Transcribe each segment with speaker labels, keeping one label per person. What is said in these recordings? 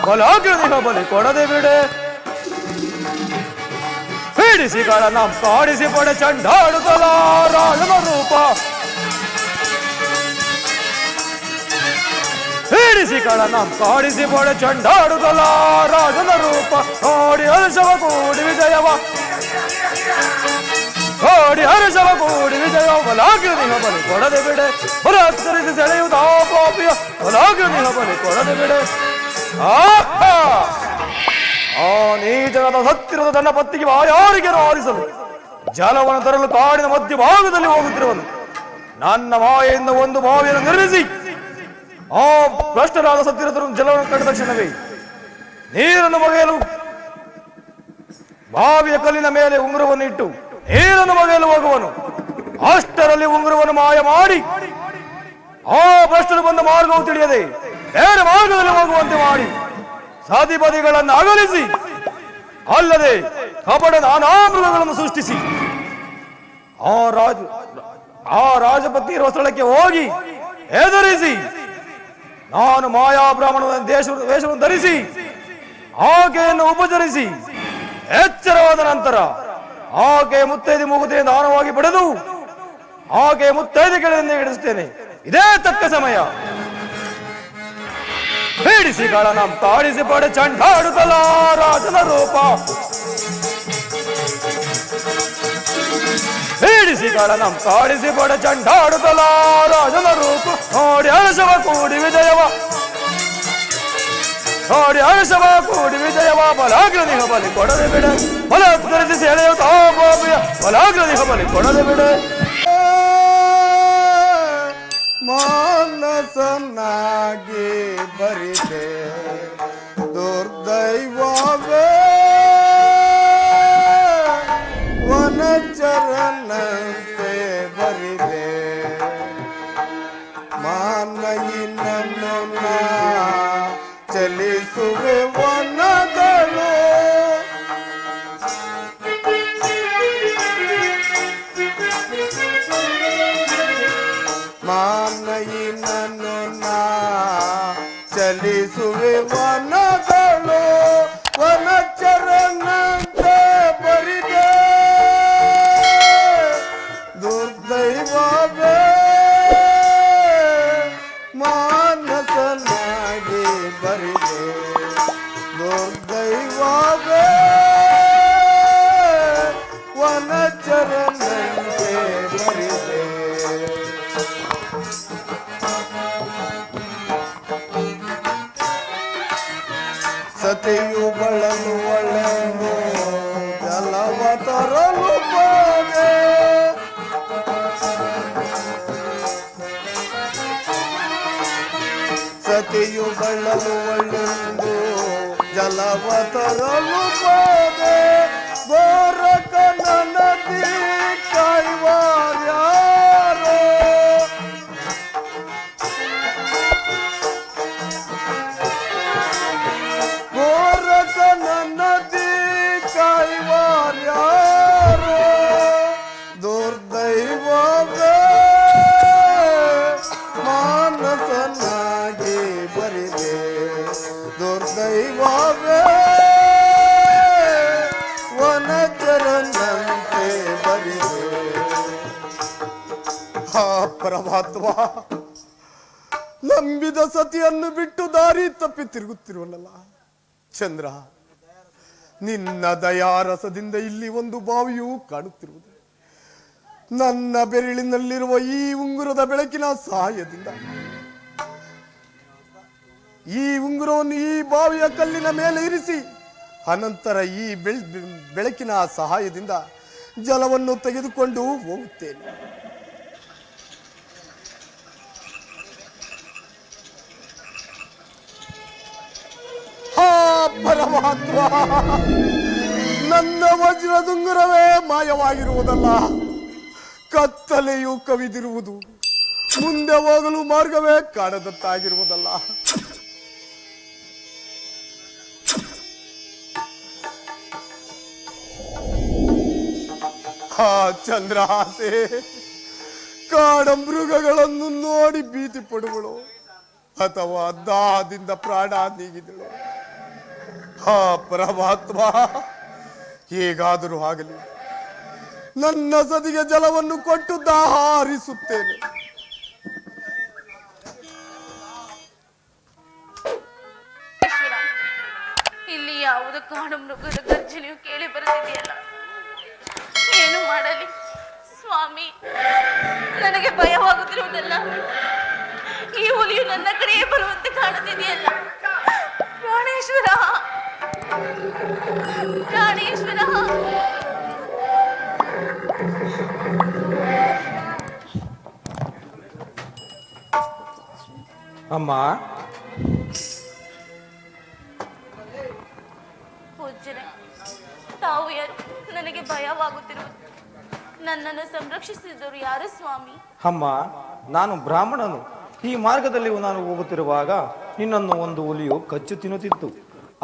Speaker 1: ಬಲಾಗ್ರನಿಹ ಬಲಿ ಕೊಡದೆ ಬಿಡೆ ಪೀಡಿಸಿಗಳ ನಮ್ ಕಾಡಿಸಿ ಪಡೆ ಚಂಡಾಡುತ್ತಲ ರಾಜನ ರೂಪ ಪೀಡಿಸಿಗಳ ನಮ್ ಕಾಡಿಸಿ ಪಡೆ ಚಂಡಾಡುತ್ತಲ ರಾಜನ ರೂಪ ನೋಡಿ ಹರ್ಷವ ಕೂಡಿ ವಿಜಯವ ನೋಡಿ ಹರ್ಷವ ಕೂಡಿ ವಿಜಯ ಬಲಾಗ್ರನಿಹ ಬಲಿ ಕೊಡದೆ ಬಿಡೆ ಬಲಾತ್ಕರಿಸಿ ಸೆಳೆಯುವುದ ಪಾಪಿಯ ಬಲಾಗ್ರನಿಹ ಬಲಿ ಕೊಡದೆ ಬಿಡೆ ಆ ನೀಚನಾದ ಸತ್ತಿರದ ತನ್ನ ಪತ್ತಿಗೆ ಯಾರಿಗೆ ಆರಿಸಲು ಜಲವನ್ನು ತರಲು ಕಾಡಿನ ಮಧ್ಯಭಾಗದಲ್ಲಿ ಹೋಗುತ್ತಿರುವನು ನನ್ನ ಮಾಯೆಯಿಂದ ಒಂದು ಬಾವಿಯನ್ನು ನಿರ್ಮಿಸಿ ಆ ಭ್ರಷ್ಟರಾದ ಸತ್ತಿರದ ಜಲವನ್ನು ಕಂಡ ತಕ್ಷಣವೇ ನೀರನ್ನು ಬಗೆಯಲು ಬಾವಿಯ ಕಲ್ಲಿನ ಮೇಲೆ ಉಂಗುರವನ್ನು ಇಟ್ಟು ನೀರನ್ನು ಬಗೆಯಲು ಹೋಗುವನು. ಅಷ್ಟರಲ್ಲಿ ಉಂಗುರವನ್ನು ಮಾಯ ಮಾಡಿ ಆ ಭ್ರಷ್ಟರು ಬಂದ ಮಾರ್ಗವು ತಿಳಿಯದೆ ಬೇರೆ ಮಾರ್ಗದಲ್ಲಿ ಹೋಗುವಂತೆ ಮಾಡಿ ಸಾಧಿಪದಿಗಳನ್ನು ಅಗಲಿಸಿ ಅಲ್ಲದೆ ಕಪಟ ನಾನಾ ಮೃಗಗಳನ್ನು ಸೃಷ್ಟಿಸಿ ಆ ರಾಜಪತ್ನಿ ಇರುವ ಸ್ಥಳಕ್ಕೆ ಹೋಗಿ ಎದುರಿಸಿ ನಾನು ಮಾಯಾ ಬ್ರಾಹ್ಮಣನ ವೇಷವನ್ನು ಧರಿಸಿ ಆಕೆಯನ್ನು ಉಪಚರಿಸಿ ಎಚ್ಚರವಾದ ನಂತರ ಆಕೆ ಮುತ್ತೈದೆ ಮೂಗುತಿಯ ದಾನವಾಗಿ ಪಡೆದು ಆಕೆ ಮುತ್ತೈದೆ ಕೆಳಗೆ ಇಡಿಸುತ್ತೇನೆ. ಇದೇ ತಕ್ಕ ಸಮಯ. ಪೀಡಿಸಿಗಳ ನಮ್ ತಾಡಿಸಿ ಪಡೆ ಚಂಡಾಡುತ್ತಲ ರಾಜನ ರೂಪ ಪೀಡಿಸಿಗಳ ನಮ್ ತಾಡಿಸಿ ಪಡೆ ಚಂಡಾಡುತ್ತಲ ರಾಜನ ರೂಪ ನೋಡಿ ಹರ್ಷವ ಕೂಡಿ ವಿಜಯವ ನೋಡಿ ಹರ್ಷವ ಕೂಡಿ ವಿಜಯವ ಬಲಾಗ್ರನಿಹ ಬಲಿ ಕೊಡದೆ ಬಿಡೆ ಬಲಾತ್ಕರಿಸಿ ಸೆಳೆಯುತ್ತ ಪಾಪಿಯ ಬಲಾಗ್ರನಿಹ ಬಲಿ ಕೊಡದೆ ಬಿಡೆ
Speaker 2: ಮಾನಸನಾಗಿ ಬರಿದೆ ದುರ್ದೈವವೇ ವನಚರನಂತೆ ಬರಿದೆ ಮಾನಯಿನನ್ನು ಚಲಿಸುವೆ ವನಗಳು ಮಾನಯಿನನ್ನು ಚಲಿಸುವೆ ವನಗಳು ವನಚರನಂತೆ ಬರಿದೆ ದುರ್ದೈವವೇ ಮಾನಸನಾಗಿ ಬರಿದೆ ದುರ್ದೈವವೇ ವನಚರನಂತೆ ಬರಿದೆ ಸತಿಯು ಬಳಲು ಒಳೆನು ಜಲವ ತರಲು ಹೋದೆ ಸತಿಯು ಬಳಲು ಒಳೆಂದು ಜಲವ ತರಲು ಹೋದೆ ಗೋರಕನ ನದಿ ಕಾಯುವಾರ್ಯಾರೋ ನದಿ ಕಾಯುವಾರ್ಯಾರೋ ದುರ್ದೈವವೇ ಮಾನಸನಾಗಿ ಬರಿದೆ ದುರ್ದೈವವೇ ವನಚರನಂತೆ ಬರಿದೆ. ಆ ಪರಮಾತ್ಮ ನಂಬಿದ ಸತಿಯನ್ನು ಬಿಟ್ಟು ದಾರಿ ತಪ್ಪಿ ತಿರುಗುತ್ತಿರುವಲ್ಲ ಚಂದ್ರ, ನಿನ್ನ ದಯಾರಸದಿಂದ ಇಲ್ಲಿ ಒಂದು ಬಾವಿಯೂ ಕಾಣುತ್ತಿರುವುದು. ನನ್ನ ಬೆರಳಿನಲ್ಲಿರುವ ಈ ಉಂಗುರದ ಬೆಳಕಿನ ಸಹಾಯದಿಂದ ಈ ಉಂಗುರವನ್ನು ಈ ಬಾವಿಯ ಕಲ್ಲಿನ ಮೇಲೆ ಇರಿಸಿ ಅನಂತರ ಈ ಬೆಳಕಿನ ಸಹಾಯದಿಂದ ಜಲವನ್ನು ತೆಗೆದುಕೊಂಡು ಹೋಗುತ್ತೇನೆ. ಪರಮಾತ್ಮ, ನನ್ನ ವಜ್ರದುಂಗುರವೇ ಮಾಯವಾಗಿರುವುದಲ್ಲ, ಕತ್ತಲೆಯು ಕವಿದಿರುವುದು, ಮುಂದೆ ಹೋಗಲು ಮಾರ್ಗವೇ ಕಾಣದಂತಾಗಿರುವುದಲ್ಲ. ಚಂದ್ರಹಾಸೆ ಕಾಡ ಮೃಗಗಳನ್ನು ನೋಡಿ ಭೀತಿ ಪಡುವಳು ಅಥವಾ ದಾಹದಿಂದ ಪ್ರಾಣ ನೀಗಿದಳು. ಹಾ ಪರಮಾತ್ಮ, ಹೇಗಾದರೂ ಆಗಲಿ ನನ್ನ ಸದಿಗೆ ಜಲವನ್ನು ಕೊಟ್ಟು ದಾರಿಸುತ್ತೇನೆ.
Speaker 3: ಇಲ್ಲಿ ಯಾವುದು ಕಾಡು ಮೃಗದ ಗರ್ಜನೆಯು ಕೇಳಿ ಬರುತ್ತಿದೆಯಲ್ಲ, ಏನು ಮಾಡಲಿ ಸ್ವಾಮಿ? ನನಗೆ ಭಯವಾಗುತ್ತಿರುವುದಲ್ಲ, ಈ ಹುಲಿಯು ನನ್ನ ಕಡೆಯೇ ಬರುವಂತೆ ಕಾಣುತ್ತಿದೆಯಲ್ಲ. ಪ್ರಾಣೇಶ್ವರ, ಪ್ರಾಣೇಶ್ವರ.
Speaker 1: ಅಮ್ಮ,
Speaker 3: ಪೂಜ್ಯರೇ, ತಾವು ಯಾರು? ನನಗೆ ಭಯವಾಗುತ್ತಿರುವುದು. ನನ್ನನ್ನು ಸಂರಕ್ಷಿಸಿದವರು ಯಾರು ಸ್ವಾಮಿ?
Speaker 1: ಅಮ್ಮ, ನಾನು ಬ್ರಾಹ್ಮಣನು. ಈ ಮಾರ್ಗದಲ್ಲಿ ನಾನು ಹೋಗುತ್ತಿರುವಾಗ ನಿನ್ನನ್ನು ಒಂದು ಹುಲಿಯು ಕಚ್ಚು ತಿನ್ನುತ್ತಿತ್ತು.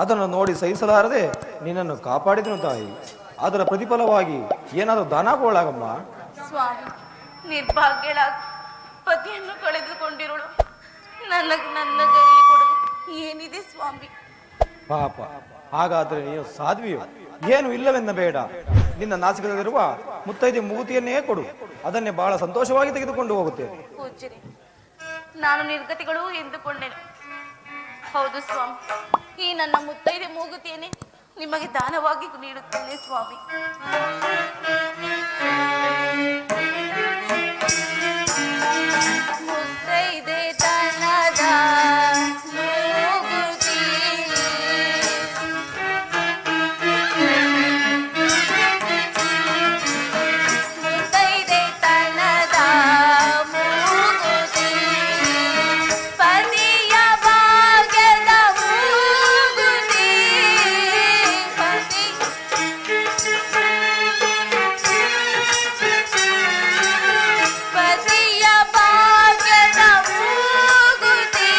Speaker 1: ಅದನ್ನು ನೋಡಿ ಸಹಿಸಲಾರದೆ ನಿನ್ನನ್ನು ಕಾಪಾಡಿದನು ತಾಯಿ. ಅದರ ಪ್ರತಿಫಲವಾಗಿ ಏನಾದರೂ ದಾನಗೊಳ್ಳಾಗಮ್ಮ.
Speaker 3: ಸ್ವಾಮಿ, ನಿರ್ಭಾಗ್ಯಳಾಗಿ ಪತಿಯನ್ನು ಕಳೆದುಕೊಂಡಿರೋಳು ನನ್ನ ಕೈಯಲ್ಲಿ ಕೊಡಲು ಏನಿದೆ ಸ್ವಾಮಿ?
Speaker 1: ಪಾಪ, ಹಾಗಾದರೆ ನೀನು ಸಾಧ್ವಿಯು. ಏನು ಇಲ್ಲವೆನ್ನ ಬೇಡ, ನಿನ್ನ ನಾಸಿಕದಲ್ಲಿರುವ ಮುತ್ತೈದೆ ಮೂಗುತಿಯನ್ನೇ ಕೊಡು. ಅದನ್ನೇ ಬಹಳ ಸಂತೋಷವಾಗಿ ತೆಗೆದುಕೊಂಡು ಹೋಗುತ್ತೇನೆ.
Speaker 3: ಪೂಜ್ಯರೇ, ನಾನು ನಿರ್ಗತಿಗಳು ಎಂದುಕೊಂಡೆನು. ಹೌದು ಸ್ವಾಮಿ, ಈ ನನ್ನ ಮುತ್ತೈದೆ ಮೂಗುತಿಯನ್ನೇ ನಿಮಗೆ ದಾನವಾಗಿ ನೀಡುತ್ತೇನೆ ಸ್ವಾಮಿ. ಮುತ್ತೈದೆ ತನದ ಮೂಗುತಿ, ಮುತ್ತೈದೆ ತನದ ಮೂಗುತಿ, ಪತಿಯ ಭಾಗ್ಯದ ಮೂಗುತಿ, ಪತಿಯ ಭಾಗ್ಯದ ಮೂಗುತಿ,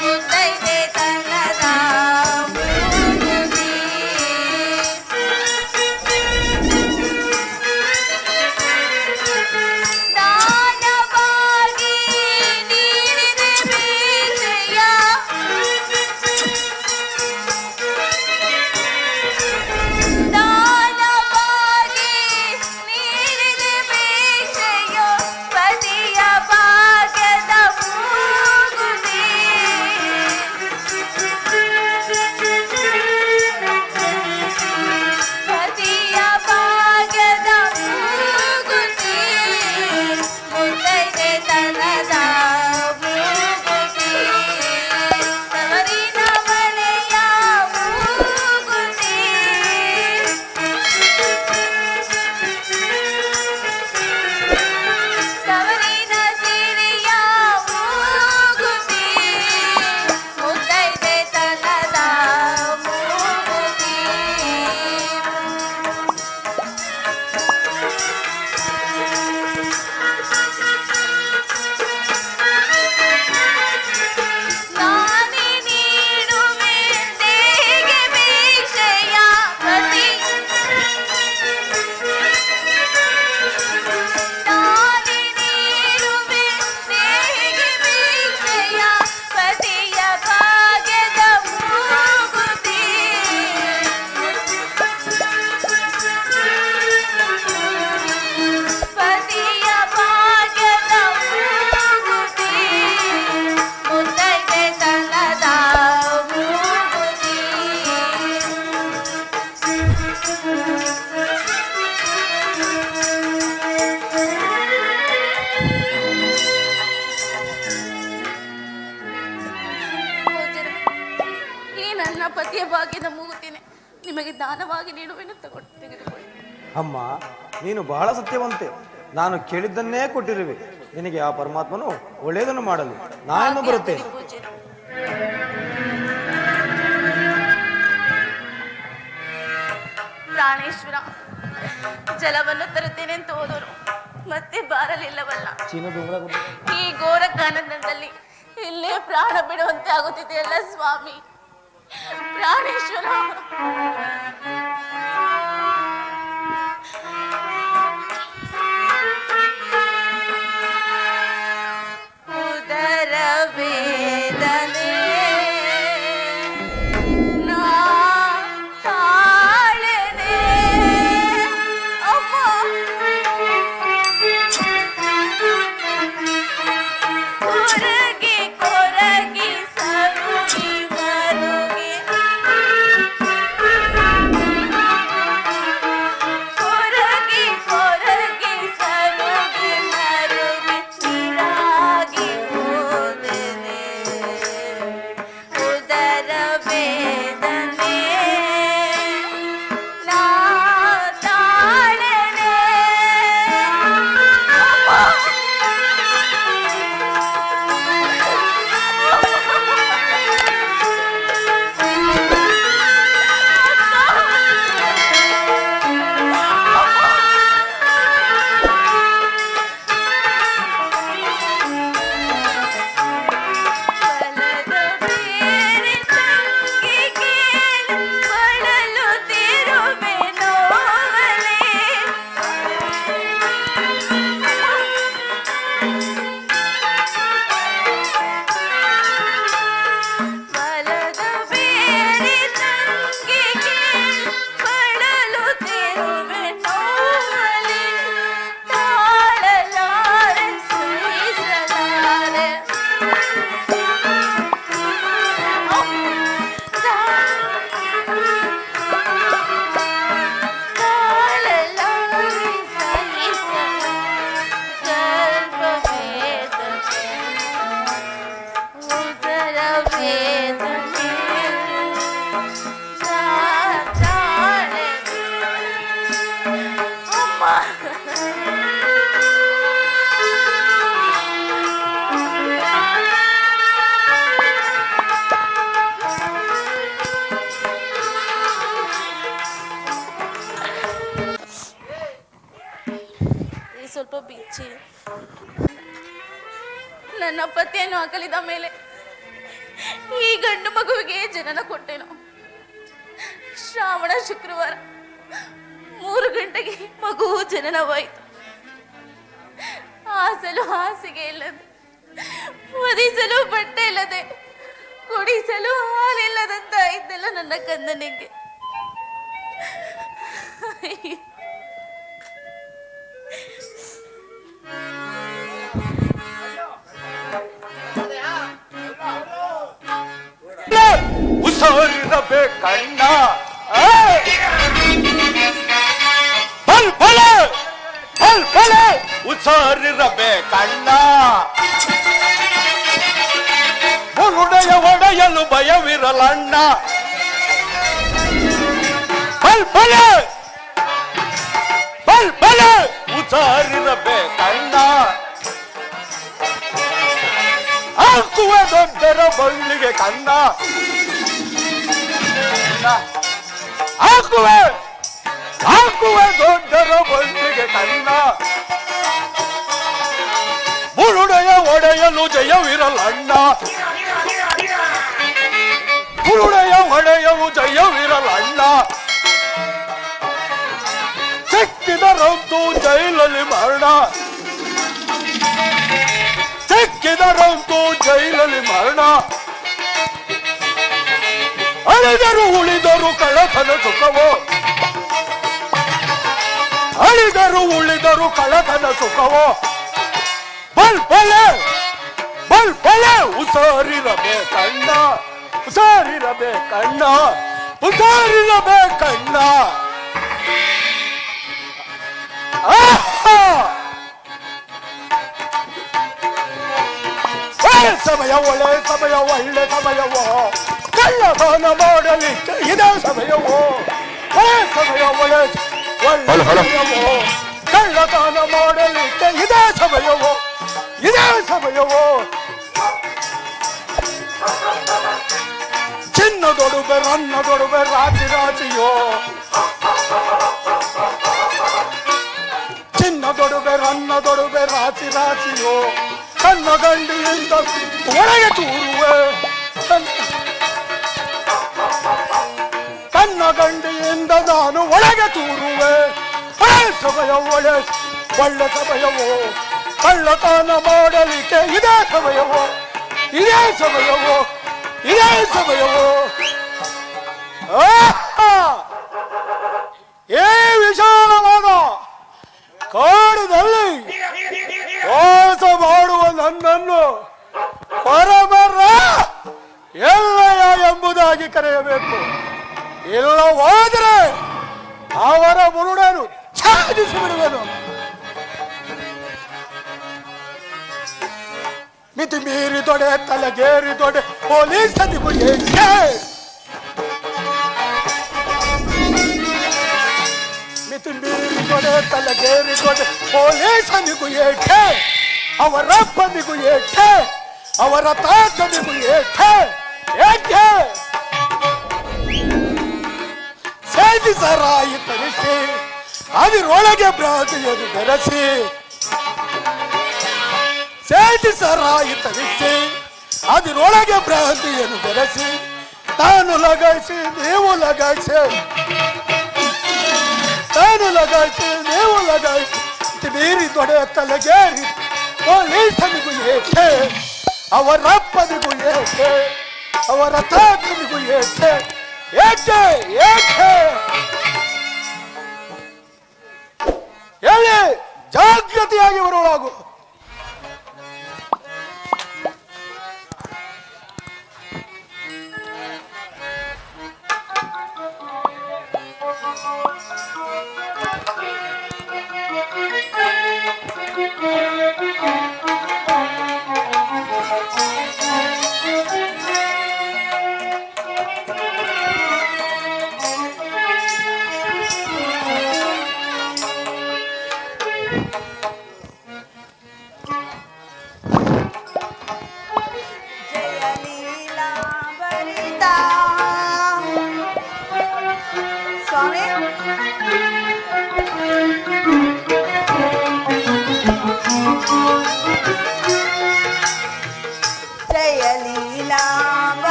Speaker 3: ಮುತ್ತೈದೆ ತನದ ಮೂಗುತಿ. ದಾನವಾಗಿ ನೀಡಿದೆ ಬೀಜೆಯ, ದಾನವಾಗಿ ನೀಡಿದೆ ಬೀಜೆಯ, ಪತಿಯ ಭಾಗ್ಯದ ಮೂಗುತಿ, ಪತಿಯ ಭಾಗ್ಯದ ಮೂಗುತಿ, ಮುತ್ತೈದೆ ತನದ ಮೂಗುತಿ, ತವರಿನ ಮನೆಯ ಮೂಗುತಿ, ತವರಿನ ಸಿರಿಯ ಮೂಗುತಿ, ಮುತ್ತೈದೆ ತನದ ಮೂಗುತಿ. ನಾನೇ ನೀಡುವೆ ದೇಗೆ ಭಿಕ್ಷೆಯ, ಪತಿ ನಾನೇ ನೀಡುವೆ ದೇಗೆ ಭಿಕ್ಷೆಯ, ಪತಿಯ ಭಾಗ್ಯದ ಮೂಗುತಿ, ಪತಿಯ ಭಾಗ್ಯದ ಮೂಗುತಿ, ಮುತ್ತೈದೆ ತನದ ಮೂಗುತಿ. ಪೂಜ್ಯರೇ, ಈ ನನ್ನ ಪತಿಯ ಭಾಗ್ಯದ ಮೂಗುತಿನೇ ನಿಮಗೆ ದಾನವಾಗಿ ನೀಡುವೆನು, ತೆಗೆದುಕೊಳ್ಳಿ.
Speaker 1: ಅಮ್ಮ, ನೀನು ಬಹಳ ಸತ್ಯವಂತೆ. ನಾನು ಕೇಳಿದ್ದನ್ನೇ ಕೊಟ್ಟಿರುವೆ. ನಿನಗೆ ಆ ಪರಮಾತ್ಮನು ಒಳ್ಳೆಯದನ್ನು ಮಾಡಲಿ. ನಾನು ಬರುತ್ತೇನೆ.
Speaker 3: ಪೂಜ್ಯರೇ, ಪ್ರಾಣೇಶ್ವರ, ಜಲವನ್ನು ತರುತ್ತೇನೆ ಅಂತ ಹೋದರು, ಮತ್ತೆ ಬಾರಲಿಲ್ಲವಲ್ಲ. ಈ ಘೋರ ಕಾನನದಲ್ಲಿ ಇಲ್ಲೇ ಪ್ರಾಣ ಬಿಡುವಂತೆ ಆಗುತ್ತಿದೆಯಲ್ಲ ಸ್ವಾಮಿ. ಪ್ರಾಣೇಶ್ವರ, ಉದರ ವೇದನೆ ಸ್ವಲ್ಪ ಬಿಚ್ಚಿ. ನನ್ನ ಪತಿಯನ್ನು ಅಗಲಿದ ಮೇಲೆ ಈ ಗಂಡು ಮಗುವಿಗೆ ಜನನ ಕೊಟ್ಟೆನು. ಶ್ರಾವಣ ಶುಕ್ರವಾರ 3 ಗಂಟೆಗೆ ಮಗುವು ಜನನವಾಯಿತು. ಹಾಸಲು ಹಾಸಿಗೆ ಇಲ್ಲದೆ, ಒದಿಸಲು ಬಟ್ಟೆ ಇಲ್ಲದೆ, ಕುಡಿಸಲು ಹಾಲಿಲ್ಲದಂತ ಇದ್ದೆಲ್ಲ ನನ್ನ ಕಂದನಿಗೆ.
Speaker 1: ಉಸಾರಿರಬೇಕಣ್ಣ, ಬಲ್ ಬಲ ಬಲ್ ಬಲ ಉಸಾರಿರಬೇಕಣ್ಣ. ಮುರುಡೆಯ ಒಡೆಯಲು ಭಯವಿರಲಣ್ಣ. ಬಲ್ ಬಲ ಬಲ್ ಬಲ ಉಸಾರಿರಬೇಕಣ್ಣ. ಹಾಕುವ ದೊಡ್ಡರ ಬಳ್ಳಿಗೆ ಕಣ್ಣ. ಹಾಕುವೆ ಹಾಕುವೆ ದೊಡ್ಡರ ಬಳ್ಳಿಗೆ ಕಣ್ಣ. ಮುರುಡೆಯ ಒಡೆಯಲು ಜಯವಿರಲಣ್ಣ. ಮುರುಡೆಯ ಒಡೆಯಲು ಜಯವಿರಲಣ್ಣ. ಸಿಕ್ಕಿದರಂತೂ ಜೈಲಲ್ಲಿ ಮರಣ. ಸಿಕ್ಕಿದರಂತೂ ಜೈಲಲ್ಲಿ ಮರಣ. ಅಳಿದರು ಉಳಿದರು ಕಳ್ಳತನ ಸುಖವೋ. ಅಳಿದರು ಉಳಿದರು ಕಳ್ಳತನ ಸುಖವೋ. ಬಲ್ ಬಲೆ ಬಲ್ ಬಲೆ ಉಸಾರಿರಬೇಕಣ್ಣ. ಉಸಾರಿರಬೇಕಣ್ಣ. ಉಸಾರಿರಬೇಕಣ್ಣ. ಸಮಯ ಒಳ್ಳೆ ಸಮಯ, ಒಳ್ಳೆ ಸಮಯವೋ. ಕಳ್ಳತನ ಮಾಡಲಿಕ್ಕೆ ಇದೇ ಸಮಯವೋ. ಸಮಯ ಒಳ್ಳೆ ಒಳ್ಳೆ ಸಮಯವೋ. ಕಳ್ಳತನ ಮಾಡಲಿಕ್ಕೆ ಇದೇ ಸಮಯವೋ. ಇದೇ ಸಮಯವೋ. ಚಿನ್ನದೊಡುಬೆ ರನ್ನದೊಡುಬೆ ರಾಜಿ ರಾಜಿಯೋ. ಚಿನ್ನದೊಡುಬೆ ರನ್ನದೊಡುಬೆ ರಾಜಿ ರಾಜಿಯೋ. ಕನ್ನ ಗಂಡಿಯಿಂದ ಒಳಗೆ ತೂರುವೆ. ಕನ್ನ ಗಂಡಿಯಿಂದ ನಾನು ಒಳಗೆ ತೂರುವೆ. ಸಮಯ ಒಳ್ಳೆ ಒಳ್ಳೆ ಸಮಯವೋ. ಕಳ್ಳತನ ಮಾಡಲಿಕ್ಕೆ ಇದೇ ಸಮಯವೋ. ಇದೇ ಸಮಯವೋ. ಇದೇ ಸಮಯವೋ. ಏ ವಿಶಾಲವಾದ ಕಾಡಿನಲ್ಲಿ ವಾಸ ಮಾಡುವ ನನ್ನನ್ನು ಪರಬರ ಎಲ್ಲಯ ಎಂಬುದಾಗಿ ಕರೆಯಬೇಕು. ಇಲ್ಲವಾದರೆ ಅವರ ಮುರುಡನು ಛೇದಿಸಿ ಬಿಡುವೆನು. ಮಿತಿ ಮೀರಿ ದೊಡೆ ತಲೆಗೇರಿ ದೊಡೆ ಪೊಲೀಸನಿಗೂ ಏಕೆ. ಮಿತಿ ಮೀರಿ ದೊಡೆ ತಲೆಗೇರಿ ದೊಡೆ ಪೊಲೀಸನಿಗೂ ಏಕೆ. ಅವರಪ್ಪನಿಗೂ ಏಕೆ. ಅವರ ತಾತನಿಗೂ ಏಕೆ. ಏಕೆ ಸೇದಿಸರಾಯಿ ತರಿಸಿ ಅದರೊಳಗೆ ಭ್ರಾಂತಿಯನ್ನು ಬೆರೆಸಿ. ಸೇದಿಸರಾಯಿ ತರಿಸಿ ಅದರೊಳಗೆ ಭ್ರಾಂತಿಯನ್ನು ಬೆರೆಸಿ. ತಾನು ಲಗಾಯಿಸಿ ನೀವು ಲಗಾಯಿಸಿ. ತಾನು ಲಗಾಯಿಸಿ ನೀವು ಲಗಾಯಿಸಿ. ಮೀರಿ ದೊಡೆ ತಲೆಗೇರಿ ಪೊಲೀಸನಿಗೂ ಏಕೆ. ಅವರಪ್ಪನಿಗೂ ಏಕೆ. ಅವರ ತಾತನಿಗೂ ಏಕೆ. ಏಕೆ ಏಕೆ. ಎಲ್ಲಿ ಜಾಗೃತಿಯಾಗಿ ಬರುವಾಗು.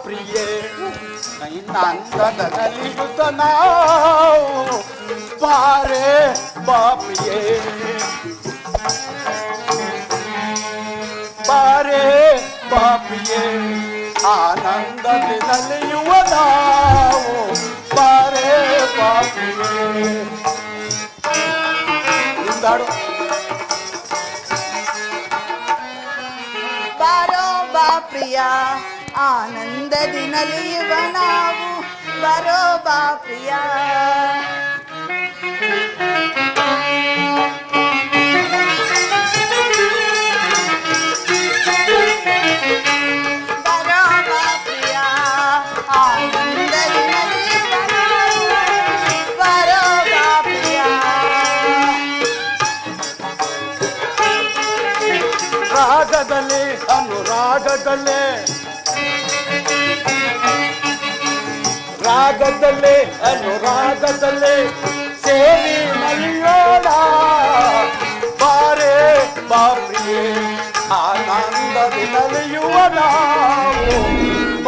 Speaker 4: ಪ್ರಿಯೇ ನಂದದ ನಲಿಯುತ್ತ ನಾವು ಬಾರೆ ಬಾ ಪ್ರಿಯೇ ಬಾರೆ ಬಾ ಪ್ರಿಯೇ ಆನಂದದಿ ನಲಿಯುವ ನಾವು ಬಾರೆ ಬಾ ಪ್ರಿಯೇ ನಿಂದಾಡು
Speaker 5: ಬಾರೋ ಬಾ ಪ್ರಿಯ ಆನಂದದಿ ನಲಿಯುವ ನಾವು ಬರೋ ಬಾ ಪ್ರಿಯ ಬರೋ ಬಾ ಪ್ರಿಯ ಆನಂದದಿ ನಲಿಯುವ ನಾವು ಬರೋ ಬಾ ಪ್ರಿಯ
Speaker 4: ರಾಗದಲ್ಲಿ ಅನುರಾಗದಲ್ಲೇ ರಾಗದಲ್ಲೇ ಅನುರಾಗದಲ್ಲೇ ಸೇರಿ ನಲಿಯೋಣ ಬಾರೆ ಬಾ ಪ್ರಿಯೇ ಆನಂದದಿ ನಲಿಯುವ ನಾವು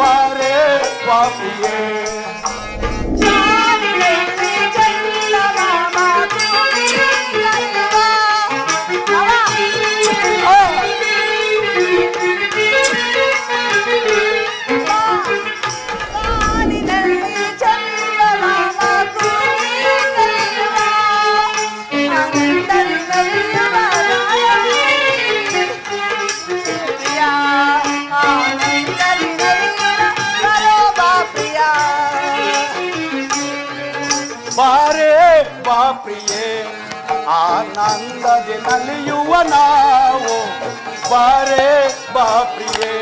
Speaker 4: ಬಾರೆ ಬಾ ಪ್ರಿಯೇ ಬಾರೆ ಬಾ ಪ್ರಿಯೇ ಆನಂದದಿ ನಲಿಯುವ ನಾವು ಬಾರೆ ಬಾ ಪ್ರಿಯೇ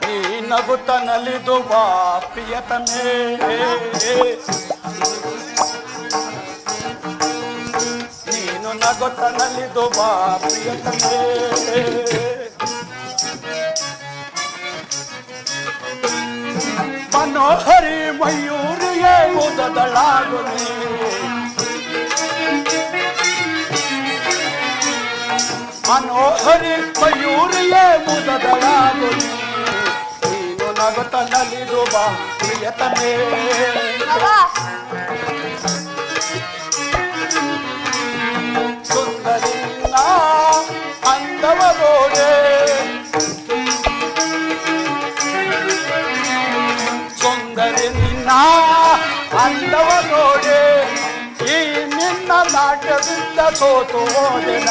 Speaker 4: ನೀ ನಗುತ್ತ ನಲಿದು ಬಾ ಪ್ರಿಯತಮೇ ನೀನು ನಗುತ್ತ ನಲಿದು ಬಾ ಪ್ರಿಯತಮೇ ಮನೋಹರಿ ಮಯೂರಿಯೇ ಮುದದಳಾಗುನಿ ಮನೋಹರಿ ಮಯೂರಿಯೇ ಮುದದಳಾಗುನಿ ನೀನು ನಗುತ್ತ ನಲಿದು ಬಾ ಪ್ರಿಯತಮೇ ಸುಂದರಿನ ಅಂದವ ನೋಡೆ ಸುಂದರಿ ನಿನ್ನ ಅಂದವ ನೋಡೆ ಈ ನಿನ್ನ ನಾಟ್ಯದಿಂದ ಸೋತು ಹೋದೆನ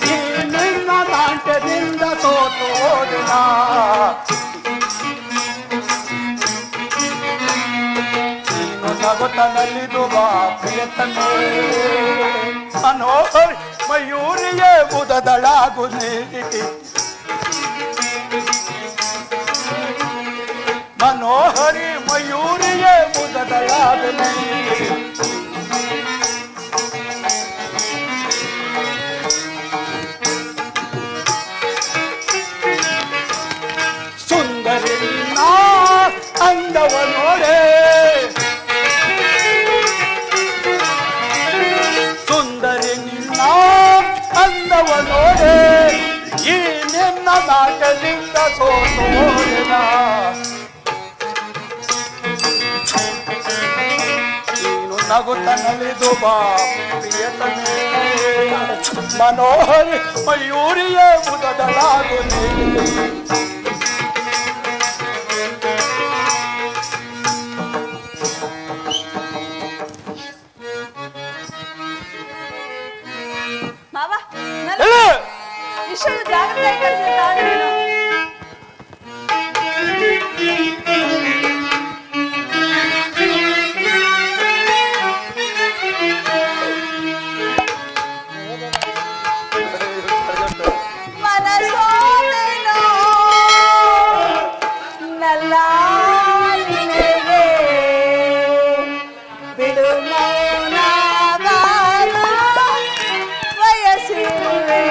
Speaker 4: ಈ ನಿನ್ನ ನಾಟ್ಯದಿಂದ ಸೋತು ಹೋದೆನ ನಗುತ್ತ ನಲಿದು ಬಾ ಪ್ರಿಯತಮೇ ಮನೋಹರಿ ಮಯೂರಿಯೇ ಮುದದಳಾಗುನಿ ಮನೋಹರಿ ಮಯೂರಿಯೇ ಮುದದಳಾಗುನಿ ಸುಂದರಿ ನಾ ಅಂದವ ನೋಡೆ ಸುಂದರಿ ನಿನ್ನ ಅಂದವ ನೋಡೆ ಈ ನಿನ್ನ ನಾಟದಿಂದ ಸೋತು ಹೋದೆನ ನೀನು ನಗುತ್ತ ನಲಿದು ಬಾ ಪ್ರಿಯತಮೇ ಮನೋಹರಿ ಮಯೂರಿಯೇ ಮುದದಳಾಗುನಿ
Speaker 5: ಮಾವ ವಿಷಯ ಜಾಗ್ರತೆ ಮನಸೋದೇನೋ ನಲ್ಲ ನಿನಗೆ ಬಿಡು ಮೌನ ಬಾರ ವಯಸ್ಸಿರುವೆ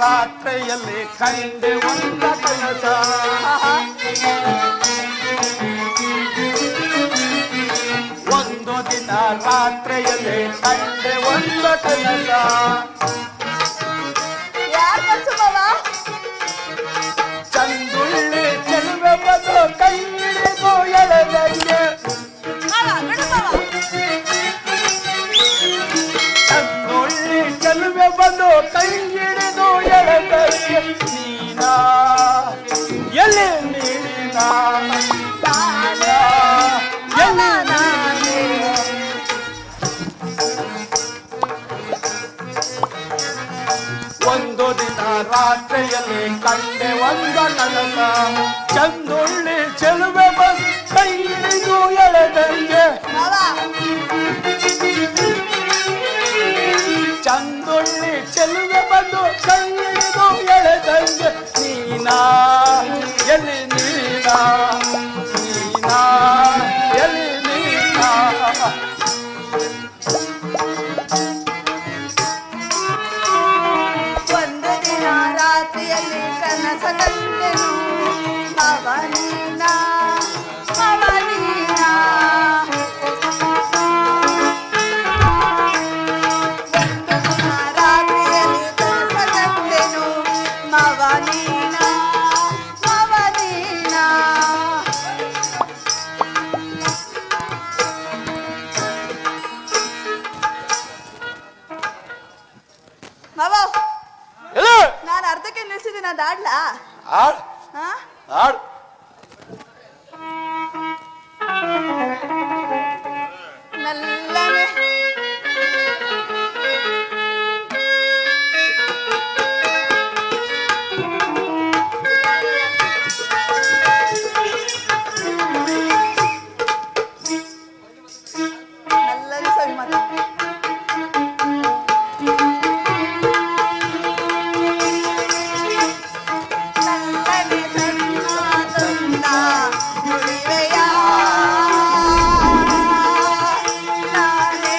Speaker 4: ರಾತ್ರಿಯಲ್ಲಿ ಕಂಡೆ ಒಂದ ಕನಸ ಒಂದು ದಿನ ರಾತ್ರಿಯಲ್ಲಿ ಕಂಡೆ ಒಂದ ಕನಸ
Speaker 5: ಯಾರ್ ಕನ್ಸು ಮಾವ?
Speaker 4: ಚಂದುಳ್ಳಿ ಚೆಲುವೆ ಬಂದು ಕೈ ಹಿಡಿದು ಎಳೆದಂಗೆ
Speaker 5: ಮಾವ, ನೋಡು ಮಾವ.
Speaker 4: ಚಂದುಳ್ಳಿ ಚೆಲುವೆ ಬಂದು ಕೈ ಹಿಡಿದು ಎಳೆದಂಗೆ ನೀನಾ ಎಲ್ಲಿ ನೀನಾ
Speaker 5: ನಾನೇ, ಮಾವ ನಾನೇ.
Speaker 4: ಒಂದು ದಿನ ರಾತ್ರಿಯಲ್ಲಿ ಕಂಡೆ ಒಂದ ಕನಸ ಚಂದುಳ್ಳಿ ಚೆಲುವೆ ಬಂದು ಕೈ ಹಿಡಿದು ಎಳೆದಂಗೆ
Speaker 5: ಮಾವ,
Speaker 4: ಚಂದುಳ್ಳಿ ಚೆಲುವೆ ಬಂದು ಕೈ ಹಿಡಿದು ಎಳೆದಂಗೆ ನೀನಾ ಎಲ್ಲಿ ನೀನಾ ನೀನಾ ಎಲ್ಲಿ ನೀನಾ
Speaker 5: ಒಂದು ದಿನ ರಾತ್ರಿಯಲ್ಲಿ ಕನಸ ಕಂಡೆನು ಮಾವ ನೀನಾ, ಮಾವ ನೀನಾ. ಒಂದು ದಿನ ರಾತ್ರಿಯಲ್ಲಿ ಕನಸ ಕಂಡೆನು ಮಾವ ನೀನಾ, ಮಾವ ನೀನಾ. ಮಾವ,
Speaker 1: ಎಲೆ
Speaker 5: ನಾನು ಅರ್ಧಕ್ಕೆ ನಿಲ್ಸಿದ್ದೀನಿ, ಅದು ಆಡ್ಲಾ?
Speaker 1: ಆಡ್
Speaker 5: ಹಾ?
Speaker 1: ಆಡ್
Speaker 5: ಮೆಲ್ಲನೆ. ಮೆಲ್ಲನೆ ಸವಿ ಮಾತಾಡು. ಮೆಲ್ಲನೆ ಸವಿ ಮಾತನ್ನ ನುಡಿವೆಯ. ನಾನೇ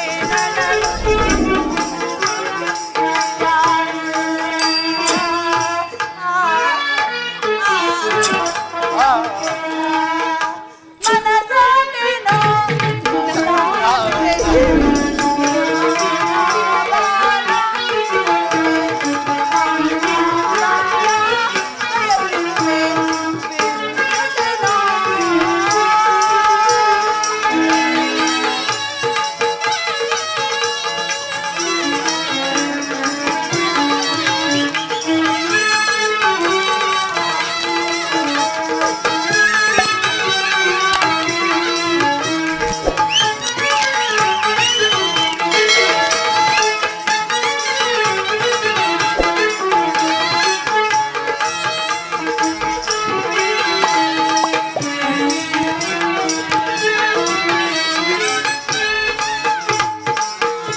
Speaker 5: ಮನಸಾನೇನೋ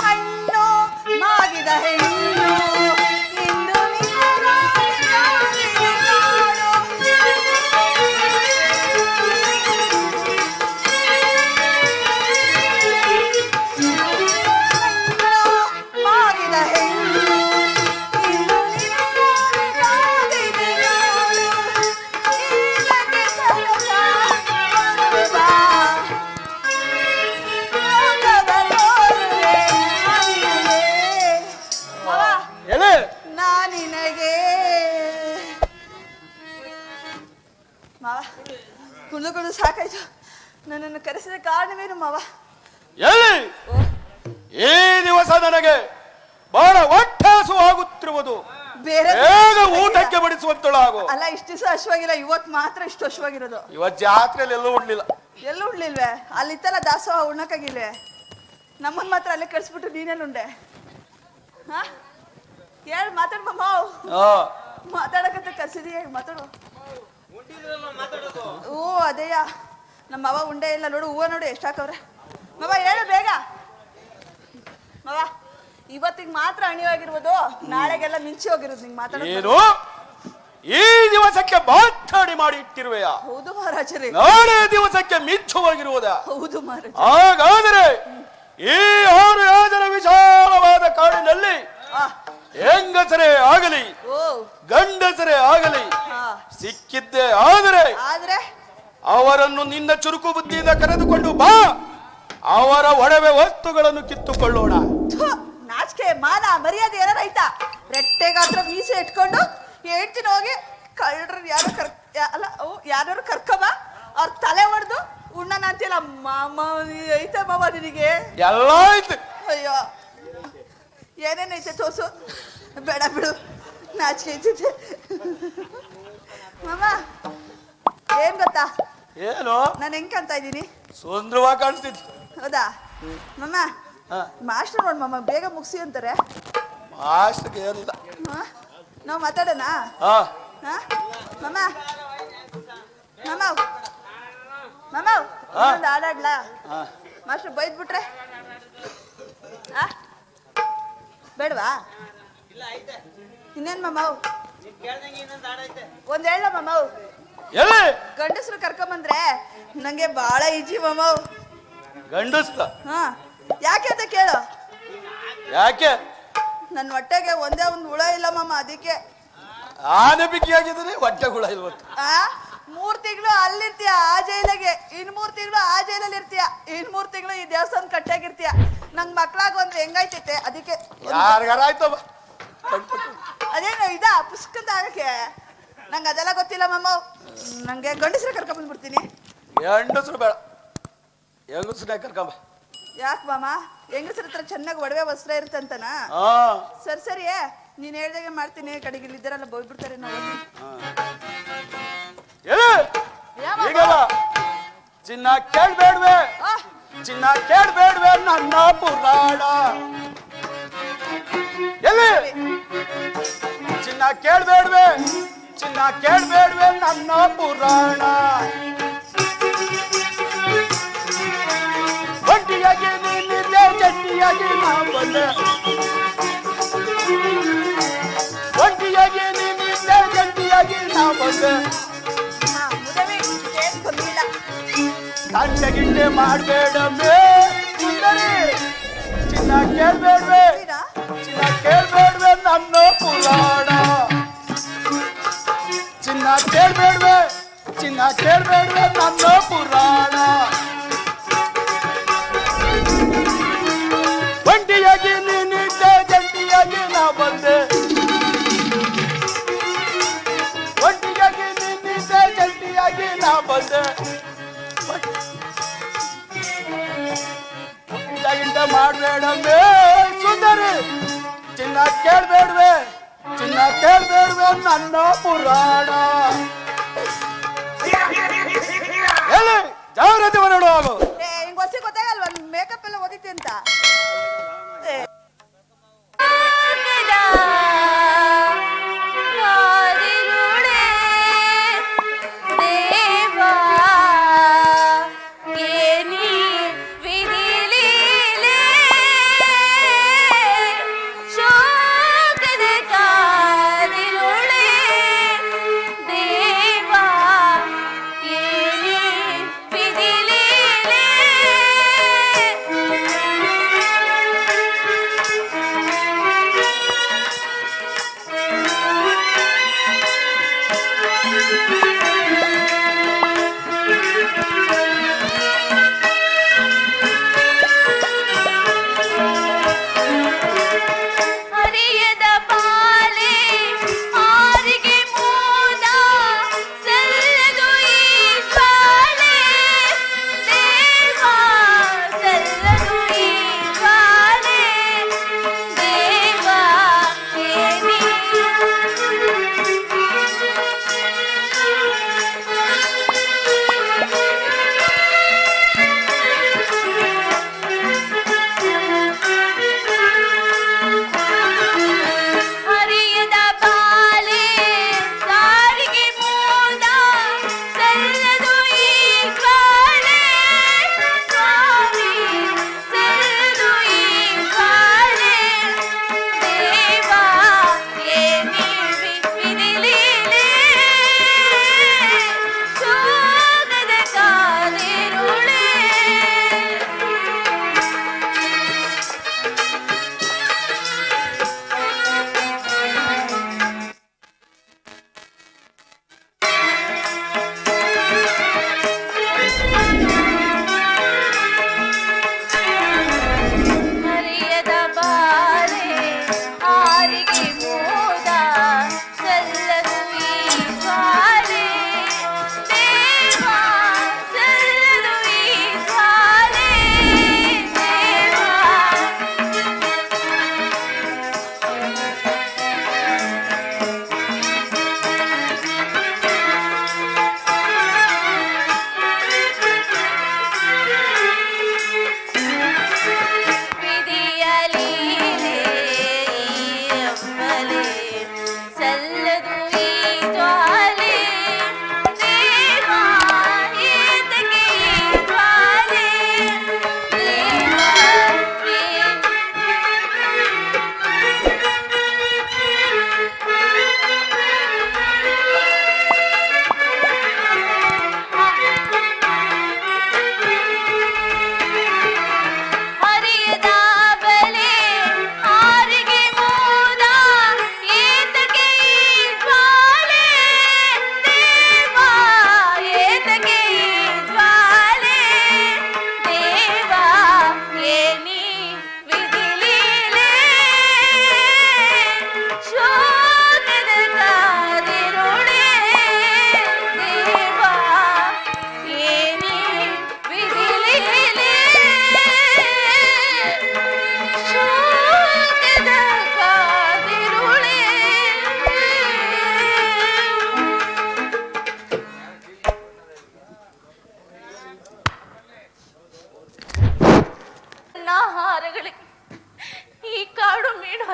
Speaker 5: ಹಣ್ಣು ಮಾಗಿದ ಹೆಣ್ಣು ಇಂದು ನಿನ್ನ ನಾಡಿಗೆ ನಾಡು. ಹಣ್ಣು ಮಾಗಿದ ಹೆಣ್ಣು ಇಂದು ನಿನ್ನ ನಾಡಿಗೆ ನಾಡು. ಈಗಕ್ಕೆ ಸರಸ ಬರುವ
Speaker 1: ಎಲೆ
Speaker 5: ನಾನಿನಗೆ ಮಾವ, ಕುಣಿದು ಕುಣಿದು ಸಾಕಾಯ್ತು. ನನ್ನನ್ನು ಕರೆಸಿದ ಕಾರಣವೇನು ಮಾವ?
Speaker 1: ಎಲ್ಲಿ ಈ ದಿವಸ ನನಗೆ ಬಹಳ ಒಟ್ಟಾಸು ಆಗುತ್ತಿರುವುದು.
Speaker 5: ಬೇರೆ
Speaker 1: ಬೇಗ ಊಟಕ್ಕೆ ಬಡಿಸುವಂತಳಾಗು.
Speaker 5: ಅಲ್ಲ, ಇಷ್ಟು ದಿವಸ ಹಶ್ವಾಗಿಲ್ಲ, ಇವತ್ತು ಮಾತ್ರ ಇಷ್ಟು ಹಶ್ವಾಗಿರೋದು.
Speaker 1: ಇವತ್ತು ಜಾತ್ರೆಯಲ್ಲಿ ಎಲ್ಲೂ ಉಡ್ಲಿಲ್ಲ.
Speaker 5: ಎಲ್ಲೂ ಉಳ್ಳಿಲ್ವೇ? ಅಲ್ಲಿತ್ತಲ್ಲ ದಾಸೋಹ, ಉಣ್ಣಕ್ಕಾಗಿಲ್ವೇ? ನಮ್ಮನ್ನ ಮಾತ್ರ ಅಲ್ಲೇ ಕಳಿಸ್ಬಿಟ್ಟು ನೀನೇನು ಉಂಡೆ? ಹಾ, ಹೇಳಿ ಮಾತಾಡ್ಬ ಮಾವು. ಮಾತಾಡಕಂತ ಕರ್ಸಿದೀಯ, ಮಾತಾಡು. ಓ ಅದೇಯ, ನಮ್ಮ ಮಾವ ಉಂಡೆ ಇಲ್ಲ ನೋಡು, ಹೂವ ನೋಡು ಎಷ್ಟು ಹಾಕವ್ರೆ. ಮಾವ ಹೇಳು ಬೇಗ. ಮಾವ ಇವತ್ತಿಗೆ ಮಾತ್ರ ಅಣಿವಾಗಿರ್ಬೋದು, ನಾಳೆಗೆಲ್ಲ ಮಿಂಚಿ ಹೋಗಿರೋದು ನಿಂಗೆ ಮಾತಾಡೋದು.
Speaker 1: ಏನು ಈ ದಿವಸಕ್ಕೆ ಮಾತಾಡಿ ಮಾಡಿ ಇಟ್ಟಿರುವೆಯಾ?
Speaker 5: ಹೌದು ಮಹಾರಾಜರೇ.
Speaker 1: ನಾಳೆ ದಿವಸಕ್ಕೆ ಮಿಂಚು ಹೋಗಿರುವುದಾ?
Speaker 5: ಹೌದು ಮಹಾರಾಜ.
Speaker 1: ಹಾಗಾದರೆ ಈ 6 ಯೋಜನ ವಿಶಾಲವಾದ ಕಾಡಿನಲ್ಲಿ
Speaker 5: ಆ,
Speaker 1: ಹೆಂಗಸರೇ ಆಗಲಿ
Speaker 5: ಓ
Speaker 4: ಚುರುಕು ಬುದ್ಧಿಯಿಂದ ಕರೆದುಕೊಂಡು ಬಾ, ಅವರ ಒಡವೆ ವಸ್ತುಗಳನ್ನು ಕಿತ್ತುಕೊಳ್ಳೋಣ.
Speaker 5: ಥು, ನಾಚಿಕೆ ಮಾನ ಮರ್ಯಾದೆ ಏನಾರ ಆಯ್ತಾ? ರೆಟ್ಟೆಗಾತ್ರ ಮೀಸೆ ಇಟ್ಕೊಂಡು ಹೇಳ್ತೀನಿ ಹೋಗಿ ಕಳ್ಳರು ಯಾರು ಅಲ್ಲ ಯಾರು ಕರ್ಕಬ ಅವ್ರ ತಲೆ ಹೊಡೆದು ಉಣ್ಣನ ಅಂತಿಲ್ಲ. ಮಾಮ ಐತೆ ಮಾಮ ನಿನಗೆ
Speaker 4: ಎಲ್ಲ ಐತೆ.
Speaker 5: ಅಯ್ಯೋ ಏನೇನೈತೆ ತೋರ್ಸು. ಬೇಡ ಬಿಡು, ನಾಚಿಕೆ ಐತೈತೆ. ಮಾಮ ಏನ್ ಗೊತ್ತಾ,
Speaker 4: ಏನು
Speaker 5: ನಾನು ಹೆಂಗ್ ಕಾಣ್ತಾ ಇದ್ದೀನಿ?
Speaker 4: ಸುಂದರವಾಗಿ ಕಾಣಿಸ್ತಿತ್ತು.
Speaker 5: ಹೌದಾ ಮಾಮ? ಮಾಸ್ಟರ್ ನೋಡ್ ಮಾಮ ಬೇಗ ಮುಗಿಸಿ ಅಂತಾರೆ.
Speaker 4: ಮಾಸ್ಟರ್ಗೆ ಏನಿಲ್ಲ.
Speaker 5: ನಾವು ಮಾತಾಡೋಣ.
Speaker 4: ಹಾ
Speaker 5: ಮಾಮ ಮಾಮ ಮಾಮ ಒಂದು ಹಾಡಾಡ್ಲಾ? ಮಾಸ್ಟರ್ ಬೈದ್ ಬಿಟ್ರೆ ಬೇಡವಾ? ಇನ್ನೇನ್ ಮಾಮ ಒಂದ್ ಹೇಳ ಮಾಮ.
Speaker 4: ಎಲ್ಲಿ
Speaker 5: ಗಂಡಸ್ರು ಕರ್ಕೊಂಬಂದ್ರೆ ನಂಗೆ ಬಾಳ ಈಜಿ ಮಾಮ.
Speaker 4: ಗಂಡಸ್ತ
Speaker 5: ಹಾ ಯಾಕೆ ಅಂತ ಕೇಳು.
Speaker 4: ಯಾಕೆ?
Speaker 5: ನನ್ನ ಹೊಟ್ಟೆಗೆ ಒಂದೇ ಒಂದು ಹುಳ ಇಲ್ಲ ಮಾಮ, ಅದಕ್ಕೆ.
Speaker 4: ಆನೆಬಿಕ್ಕಿಯಾಗಿದ್ರೆ ಹೊಟ್ಟೆ ಹುಳ ಇಲ್ವತ್ತು.
Speaker 5: 3 ತಿಂಗಳು ಅಲ್ಲಿರ್ತೀಯ ಆ ಜೈಲಿಗೆ, ಇನ್ 3 ತಿಂಗಳು ಆ ಜೈಲಲ್ಲಿ ಇರ್ತೀಯ, ಇನ್ 3 ತಿಂಗಳು ಈ ದೇವಸ್ಥಾನ ಕಟ್ಟಾಗಿರ್ತೀಯ. ನಂಗ್ ಮಕ್ಳಾಗ ಒಂದು ಹೆಂಗಾಯ್ತೈತೆ ಅದಕ್ಕೆ.
Speaker 4: ಯಾರಿಗಾರ ಆಯ್ತವ
Speaker 5: ಅದೇನು ಇದ ಪುಸ್ತಕದ ಆಗಕ್ಕೆ ನಂಗೆ ಅದೆಲ್ಲ ಗೊತ್ತಿಲ್ಲ ಮಾಮ. ನಂಗೆ ಗಂಡಸ್ರ ಕರ್ಕೊಂಡ್ ಬಂದ್ಬಿಡ್ತೀನಿ.
Speaker 4: ಹೆಂಗಸರು ಬೇಡ, ಹೆಂಗಸರೇ ಕರ್ಕೊಂಬ.
Speaker 5: ಯಾಕೆ ಮಾಮ? ಹೆಂಗಸ್ರ ಹತ್ರ ಚೆನ್ನಾಗಿ ಒಡವೆ ವಸ್ತ್ರ ಇರುತ್ತಂತನಾ? ಸರಿ ಸರಿ, ನೀನ್ ಹೇಳ್ದಾಗೆ ಮಾಡ್ತೀನಿ. ಕಡೆಗೆ ಇಲ್ಲಿದ್ದರೆಲ್ಲ ಬೋಯ್ಬಿಡ್ತಾರೆ ನಾವು.
Speaker 4: ಈಗಲ್ಲ ಚಿನ್ನ ಕೇಳ್ಬೇಡ್ವೆ, ಚಿನ್ನ ಕೇಳ್ಬೇಡ್ವೆ ನನ್ನ ಪುರಾಣ. ಎಲ್ಲಿ ಚಿನ್ನ ಕೇಳ್ಬೇಡ್ವೆ, ಚಿನ್ನ ಕೇಳ್ಬೇಡ್ವೆ ನನ್ನ ಪುರಾಣ. ಒಂಟಿಯಾಗಿ ನೀನಿದ್ದೆ, ಜಂಟಿಯಾಗಿ ನಾ ಬಂದೆ. ಒಂಟಿಯಾಗಿ ನೀನಿದ್ದೆ, ಜಂಟಿಯಾಗಿ ನಾ ಬಂದೆ. ತಂಟೆ ಗಿಂಟೆ ಮಾಡ್ಬೇಡಮ್ಮೆ ಸುಂದರಿ, ಚಿನ್ನ ಕೇಳ್ಬೇಡ್ವೆ, ಚಿನ್ನ ಕೇಳ್ಬೇಡ್ವೆ ನನ್ನ ಪುರಾಣ. ಚಿನ್ನ ಕೇಳ್ಬೇಡ್ವೆ, ಚಿನ್ನ ಕೇಳ್ಬೇಡ್ವೆ ನನ್ನ ಪುರಾಣ. ಒಂಟಿಯಾಗಿ ನೀನಿದ್ದೆ, ಜಂಟಿಯಾಗಿ ನಾ ಬಂದೆ. ಒಂಟಿಯಾಗಿ ನೀನಿದ್ದೆ, ಜಂಟಿಯಾಗಿ ನಾ ಬಂದೆ. ಇಂಟ ಮಾಡ್ಬೇಡಮ್ಮೆ ಸುಂದರಿ, ಚಿನ್ನ ಕೇಳ್ಬೇಡ್ವೆ, ಚಿನ್ನ ಕೇಳ್ಬೇಡ್ವೆ ನನ್ನ ಪುರಾಣ. ಹೇಳಿ ಜಾಗ್ರತೆ ಮಾಡೋದು.
Speaker 5: ಹಿಂಗ್ ಹೊಸಿ ಗೊತ್ತಾಗಲ್ವಾ ಮೇಕಪ್ ಎಲ್ಲ ಓದಿತಿ ಅಂತ?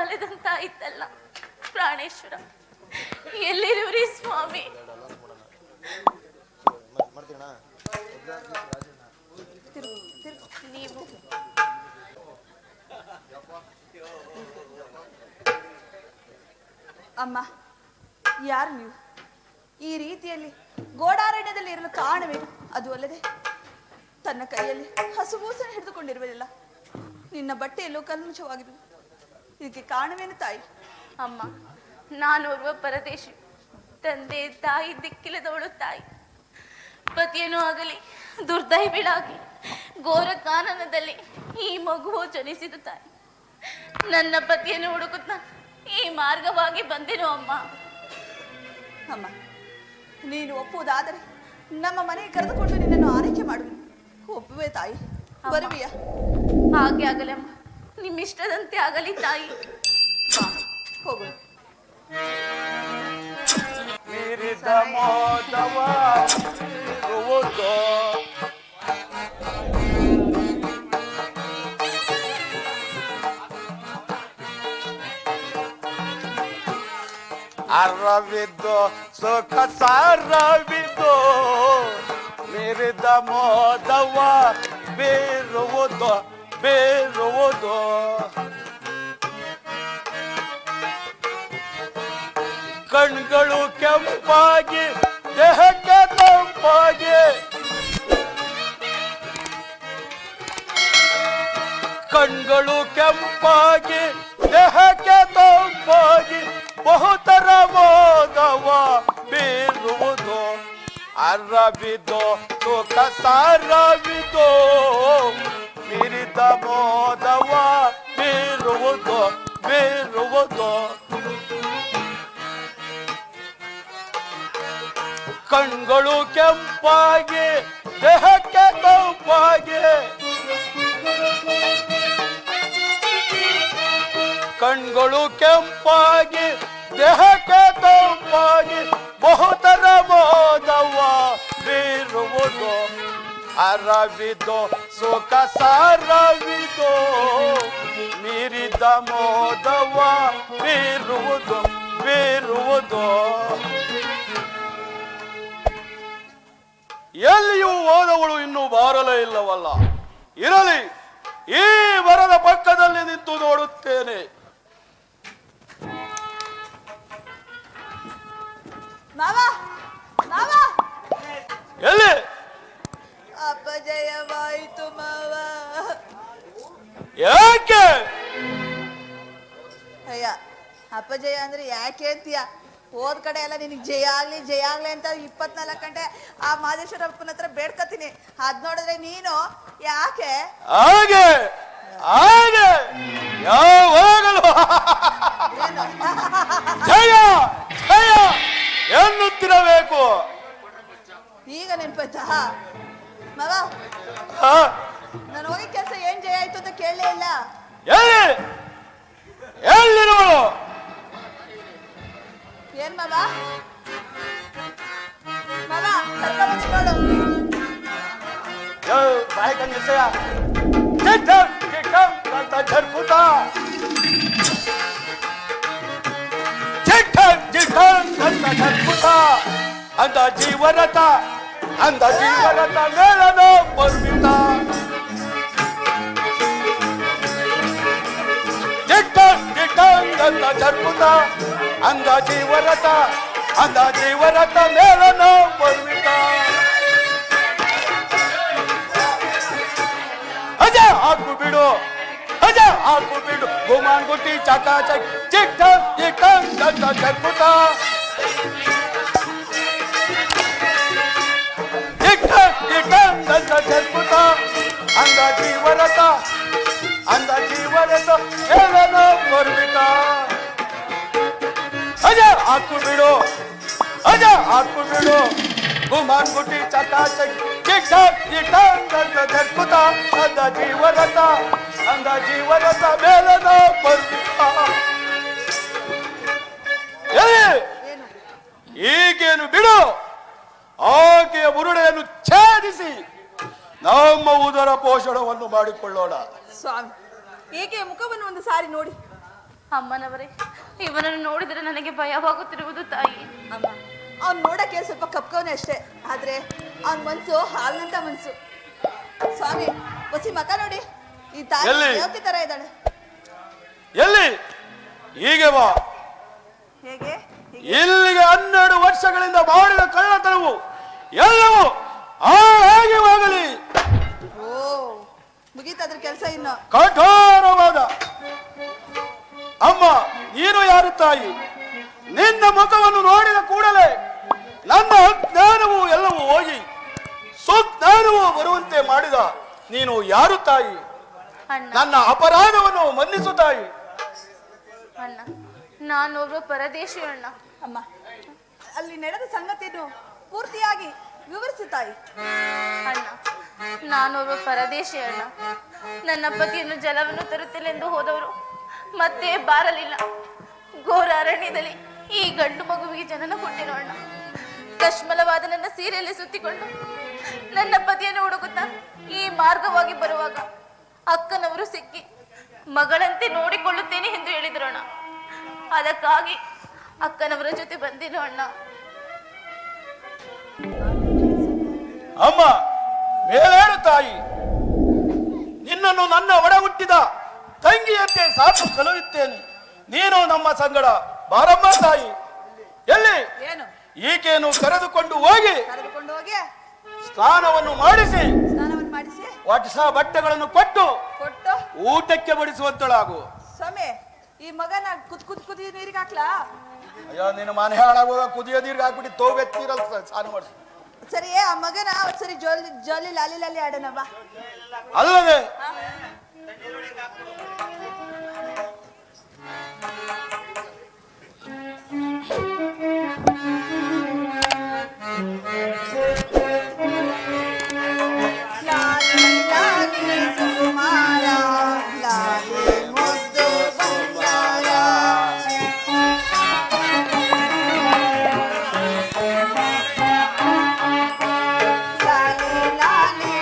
Speaker 3: ಅಲೆದಂತಾಯ್ತಲ್ಲ ಪ್ರಾಣೇಶ್ವರ, ಎಲ್ಲಿರುವ್ರಿ ಸ್ವಾಮಿ? ನೀವು
Speaker 5: ಅಮ್ಮ, ಯಾರು ನೀವು? ಈ ರೀತಿಯಲ್ಲಿ ಗೋಡಾರಣ್ಯದಲ್ಲಿ ಇರಲು ಕಾರಣವೇನು? ಅದು ಅಲ್ಲದೆ ತನ್ನ ಕೈಯಲ್ಲಿ ಹಸುಗೂಸನ್ನು ಹಿಡಿದುಕೊಂಡಿರುವುದಿಲ್ಲ, ನಿನ್ನ ಬಟ್ಟೆಯಲ್ಲೂ ಕಲ್ಮುಷವಾಗಿದೆ. ಇದಕ್ಕೆ ಕಾರಣವೇನು ತಾಯಿ?
Speaker 3: ಅಮ್ಮ, ನಾನೋರ್ವ ಪರದೇಶಿ, ತಂದೆ ತಾಯಿ ದಿಕ್ಕಿಲ್ಲದವಳು ತಾಯಿ. ಪತಿಯೇನೂ ಆಗಲಿ ದುರ್ದೈವಿಳಾಗಿ ಘೋರ ಕಾನನದಲ್ಲಿ ಈ ಮಗುವು ಜನಿಸಿದ ತಾಯಿ. ನನ್ನ ಪತಿಯನ್ನು ಹುಡುಕುತ್ತಾ ಈ ಮಾರ್ಗವಾಗಿ ಬಂದೆನು ಅಮ್ಮ.
Speaker 5: ಅಮ್ಮ, ನೀನು ಒಪ್ಪುವುದಾದರೆ ನಮ್ಮ ಮನೆಗೆ ಕರೆದುಕೊಂಡು ನಿನ್ನನ್ನು ಆರೈಕೆ ಮಾಡುವೆ. ಒಪ್ಪುವೆ ತಾಯಿ? ಬರುವಿಯಾ?
Speaker 3: ಹಾಗೆ ಆಗಲಿ ಅಮ್ಮ, ನಿಮ್ಮಿಷ್ಟದಂತೆ ಆಗಲಿ ತಾಯಿ.
Speaker 5: ಹೋಗು.
Speaker 4: ಮೀರಿದ ಮೋದವ ಇರುವುದು ಅರವಿದ್ದು ಸುಖ ಸಾರವಿದ್ದು, ಮೀರಿದ ಮೋದವ ಬೀರುವುದು ಬೀರುವುದು. ಕಣ್ಗಳು ಕೆಂಪಾಗಿ ದೇಹಕ್ಕೆ ತಂಪಾಗಿ, ಕಣ್ಗಳು ಕೆಂಪಾಗಿ ದೇಹಕ್ಕೆ ತಂಪಾಗಿ, ಬಹುತರ ಮೋದವ ಬೀರುವುದು. ಅರವಿದು ಸುಖ ಸಾರವಿದು, ಮೀರಿದ ಮೋದವ ಬೀರುವುದು ಬೀರುವುದು. ಕಣ್ಗಳು ಕೆಂಪಾಗಿ ದೇಹಕ್ಕೆ ತಂಪಾಗಿ, ಕಣ್ಗಳು ಕೆಂಪಾಗಿ ದೇಹಕ್ಕೆ ತಂಪಾಗಿ, ಬಹುತರ ಮೋದವ ಬೀರುವುದು. ಅರವಿದು ಸುಖ ಸಾರವಿದು, ಮೀರಿದ ಮೋದವ ಬೀರುವುದು ಬೀರುವುದು. ಎಲ್ಲಿಯೂ ಹೋದವಳು ಇನ್ನೂ ಬಾರಲೇ ಇಲ್ಲವಲ್ಲ. ಇರಲಿ, ಈ ಮರದ ಪಕ್ಕದಲ್ಲಿ ನಿಂತು ನೋಡುತ್ತೇನೆ.
Speaker 5: ಮಾವ, ಮಾವ,
Speaker 4: ಎಲ್ಲಿ?
Speaker 5: ಅಪಜಯವಾಯಿತು ಮಾವ.
Speaker 4: ಯಾಕೆ?
Speaker 5: ಅಯ್ಯ, ಅಪಜಯ ಅಂದ್ರೆ ಯಾಕೆ ಅಂತೀಯ? ಹೋದ ಕಡೆ ಎಲ್ಲ ನಿನಗೆ ಜಯ ಆಗ್ಲಿ ಅಂತ 24 ಗಂಟೆ ಆ ಮಾದೇಶ್ವರಪ್ಪನ ಹತ್ರ ಬೇಡ್ಕತೀನಿ. ಅದ್ ನೋಡಿದ್ರೆ ನೀನು ಯಾಕೆ?
Speaker 4: ಹಾಗೆ ಹಾಗೆ ಯಾವಾಗಲೂ ಜಯ ಜಯ ಎನ್ನುತ್ತಿರಬೇಕು.
Speaker 5: ಈಗ ನೆನ್ಪಾಯ್ತಾ ಮಗ? ನಾನು ಹೋಗಿ ಕೆಲಸ ಏನ್ ಜಯ ಆಯ್ತು ಅಂತ ಕೇಳಲೇ ಇಲ್ಲ.
Speaker 4: ಎಲ್ಲಿರುವಳು?
Speaker 5: ಏನ್ ಮಾವ? ಮಾವ ಕರ್ಕೊಂಡ್ ನೋಡು.
Speaker 4: ಬಾಯ್ ಕಂಡಿಸಯ ಅಂತ ಜರ್ಪುತ ಅಂತ ಜರ್ಪುತ ಅಂದ ಜೀವನತ ಮೇಳನ ಬರ್ಮಿತ ಅಂತ ಜರ್ಪುತ ಅಂದ ಜೀವನತ ಮೇಳನ ಬರ್ಮಿತ. ಹಾಕು ಬಿಡು ಹಾಕು ಬಿಡು ಗುಮಾನ್ ಗುಟ್ಟಿ ಚಕಾಚಕ್ ಚಿಕ್ ಅಂತ ಜರ್ಪುತ ಅಂತ ಜರ್ಪುತ ಅಂದ ಜೀವನತ ಮೇಳನ ಬರ್ಮಿತ. ಹಾಕು ಬಿಡು ಗುಮಾನ್ ಗುಟ್ಟಿ ಚಕಾಚಕ್ ಚಿಕ್ ಅಂತ ಜರ್ಪುತ ಅಂದ ಜೀವನತ ಮೇಲನ ಬರ್ಮಿತ. ಈಗೇನು ಬಿಡು, ಆಕೆಯ ಬುರುಡೆಯನ್ನು ಛೇದಿಸಿ ನಮ್ಮ ಉದರ ಪೋಷಣವನ್ನು ಮಾಡಿಕೊಳ್ಳೋಣ.
Speaker 5: ಸ್ವಾಮಿ, ಈಕೆಯ ಮುಖವನ್ನು ಒಂದು ಸಾರಿ ನೋಡಿ.
Speaker 3: ಅಮ್ಮನವರೇ, ಇವನನ್ನು ನೋಡಿದರೆ ನನಗೆ ಭಯವಾಗುತ್ತಿರುವುದು ತಾಯಿ.
Speaker 5: ಅಮ್ಮ, ಅವ್ನು ನೋಡಕ್ಕೆ ಸ್ವಲ್ಪ ಕಪ್ಕವನೇ ಅಷ್ಟೇ, ಆದ್ರೆ ಅವ್ನ ಮನ್ಸು ಹಾಲ್ನಂತ ಮನ್ಸು. ಸ್ವಾಮಿ, ಹೊಸಿ ಮಕ ನೋಡಿ, ಈ ತಾಯಿ
Speaker 4: ಎಲ್ಲಿ?
Speaker 5: ದೇವತೆ ತರ ಇದ್ದಾಳೆ.
Speaker 4: ಎಲ್ಲಿ? ಹೀಗೆ ಬಾ.
Speaker 5: ಹೇಗೆ?
Speaker 4: ಇಲ್ಲಿಗೆ 12 ವರ್ಷಗಳಿಂದ ಮಾಡಿದ ಕಳ್ಳತನವು ಎಲ್ಲವೂ ಹಾಗೆ ಹೋಗಲಿ.
Speaker 5: ಓ, ಮುಗೀತದ್ರ ಕೆಲಸ ಇನ್ನು.
Speaker 4: ಕಠೋರವಾದ ಅಮ್ಮ, ನೀನು ಯಾರು ತಾಯಿ? ನಿನ್ನ ಮುಖವನ್ನು ನೋಡಿದ ಕೂಡಲೇ ನನ್ನ ಅಜ್ಞಾನವು ಎಲ್ಲವೂ ಹೋಗಿ ಸುಜ್ಞಾನವು ಬರುವಂತೆ ಮಾಡಿದ ನೀನು ಯಾರು ತಾಯಿ?
Speaker 3: ಅಣ್ಣ,
Speaker 4: ನನ್ನ ಅಪರಾಧವನ್ನು ಮನ್ನಿಸು ತಾಯಿ.
Speaker 3: ಅಣ್ಣ, ನಾನೋರ್ವ ಪರದೇಶಿ ಅಣ್ಣ.
Speaker 5: ಅಮ್ಮ, ಅಲ್ಲಿ ನಡೆದ ಸಂಗತಿಯನ್ನು ಪೂರ್ತಿಯಾಗಿ ವಿವರಿಸು ತಾಯಿ.
Speaker 3: ಅಣ್ಣ, ನಾನೋರ್ವ ಪರದೇಶಿ ಅಣ್ಣ. ನನ್ನ ಪತಿಯನ್ನು ಜಲವನ್ನು ತರುತ್ತಿല്ലെಂದು ಹೋದವರು ಮತ್ತೆ ಬಾರಲಿಲ್ಲ. ಘೋರ ಅರಣ್ಯದಲ್ಲಿ ಈ ಗಂಡು ಮಗುವಿಗೆ ಜನನ ಕೊಟ್ಟಿರೋ ಅಣ್ಣ. ಕಶ್ಮಲವಾದ ನನ್ನ ಸೀರೆಯಲ್ಲಿ ಸುತ್ತಿಕೊಂಡು ನನ್ನ ಪತಿಯನ್ನು ಹುಡುಕುತ್ತಾ ಈ ಮಾರ್ಗವಾಗಿ ಬರುವಾಗ ಅಕ್ಕನವರು ಸಿಕ್ಕಿ ಮಗಳಂತೆ ನೋಡಿಕೊಳ್ಳುತ್ತೇನೆ ಎಂದು ಹೇಳಿದ್ರು ಅಣ್ಣ. ಅದಕ್ಕಾಗಿ ಅಕ್ಕನವರ ಜೊತೆ ಬಂದಿರೋ ಅಣ್ಣ.
Speaker 4: ಅಮ್ಮ, ಮೇಲೇಳು ತಾಯಿ. ನಿನ್ನನ್ನು ನನ್ನ ಒಡ ಹುಟ್ಟಿದ ತಂಗಿಯಂತೆ ಸಾಕು ಸಲುಹಿದ್ದೇನೆ. ನೀನು ನಮ್ಮ ಸಂಗಡ ಬಾರಮ್ಮ ತಾಯಿ. ಎಲ್ಲಿ?
Speaker 5: ಏನು?
Speaker 4: ಈಕೆಯನ್ನು ಕರೆದುಕೊಂಡು ಹೋಗಿ
Speaker 5: ಕರೆದುಕೊಂಡು ಹೋಗಿ
Speaker 4: ಸ್ನಾನವನ್ನು ಮಾಡಿಸಿ
Speaker 5: ಸ್ನಾನವನ್ನು ಮಾಡಿಸಿ
Speaker 4: ಹೊಸ ಬಟ್ಟೆಗಳನ್ನು ಕೊಟ್ಟು
Speaker 5: ಕೊಟ್ಟು
Speaker 4: ಊಟಕ್ಕೆ ಬಡಿಸುವಂತಳಾಗು.
Speaker 5: ಸ್ವಾಮಿ, ಈ ಮಗನ ಕುದಿ ನೀರಿಗೆ ಹಾಕ್ಲಾ?
Speaker 4: ಅಯ್ಯೋ, ನಿನ್ನ ಮನೆ ಹಾಳಾಗುವಾಗ ಕುದಿಯೋ ನೀರಿಗೆ ಹಾಕ್ಬಿಟ್ಟು ತೋವೆತ್ತೀರಲ್ಲ ಸ್ನಾನ ಮಾಡಿಸು.
Speaker 5: ಸರಿ, ಆ ಮಗನ ಸರಿ ಜೋಲಿ ಜೋಲಿ ಲಾಲಿ ಲಾಲಿ ಆಡೋಣ ಬಾ.
Speaker 4: ಅಲ್ಲದೆ
Speaker 5: ಲಾಲಿ ಲಾಲಿ ಸುಕುಮಾರ, ಲಾಲಿ ಮುದ್ದು ಬಂಗಾರ. ಲಾಲಿ ಲಾಲಿ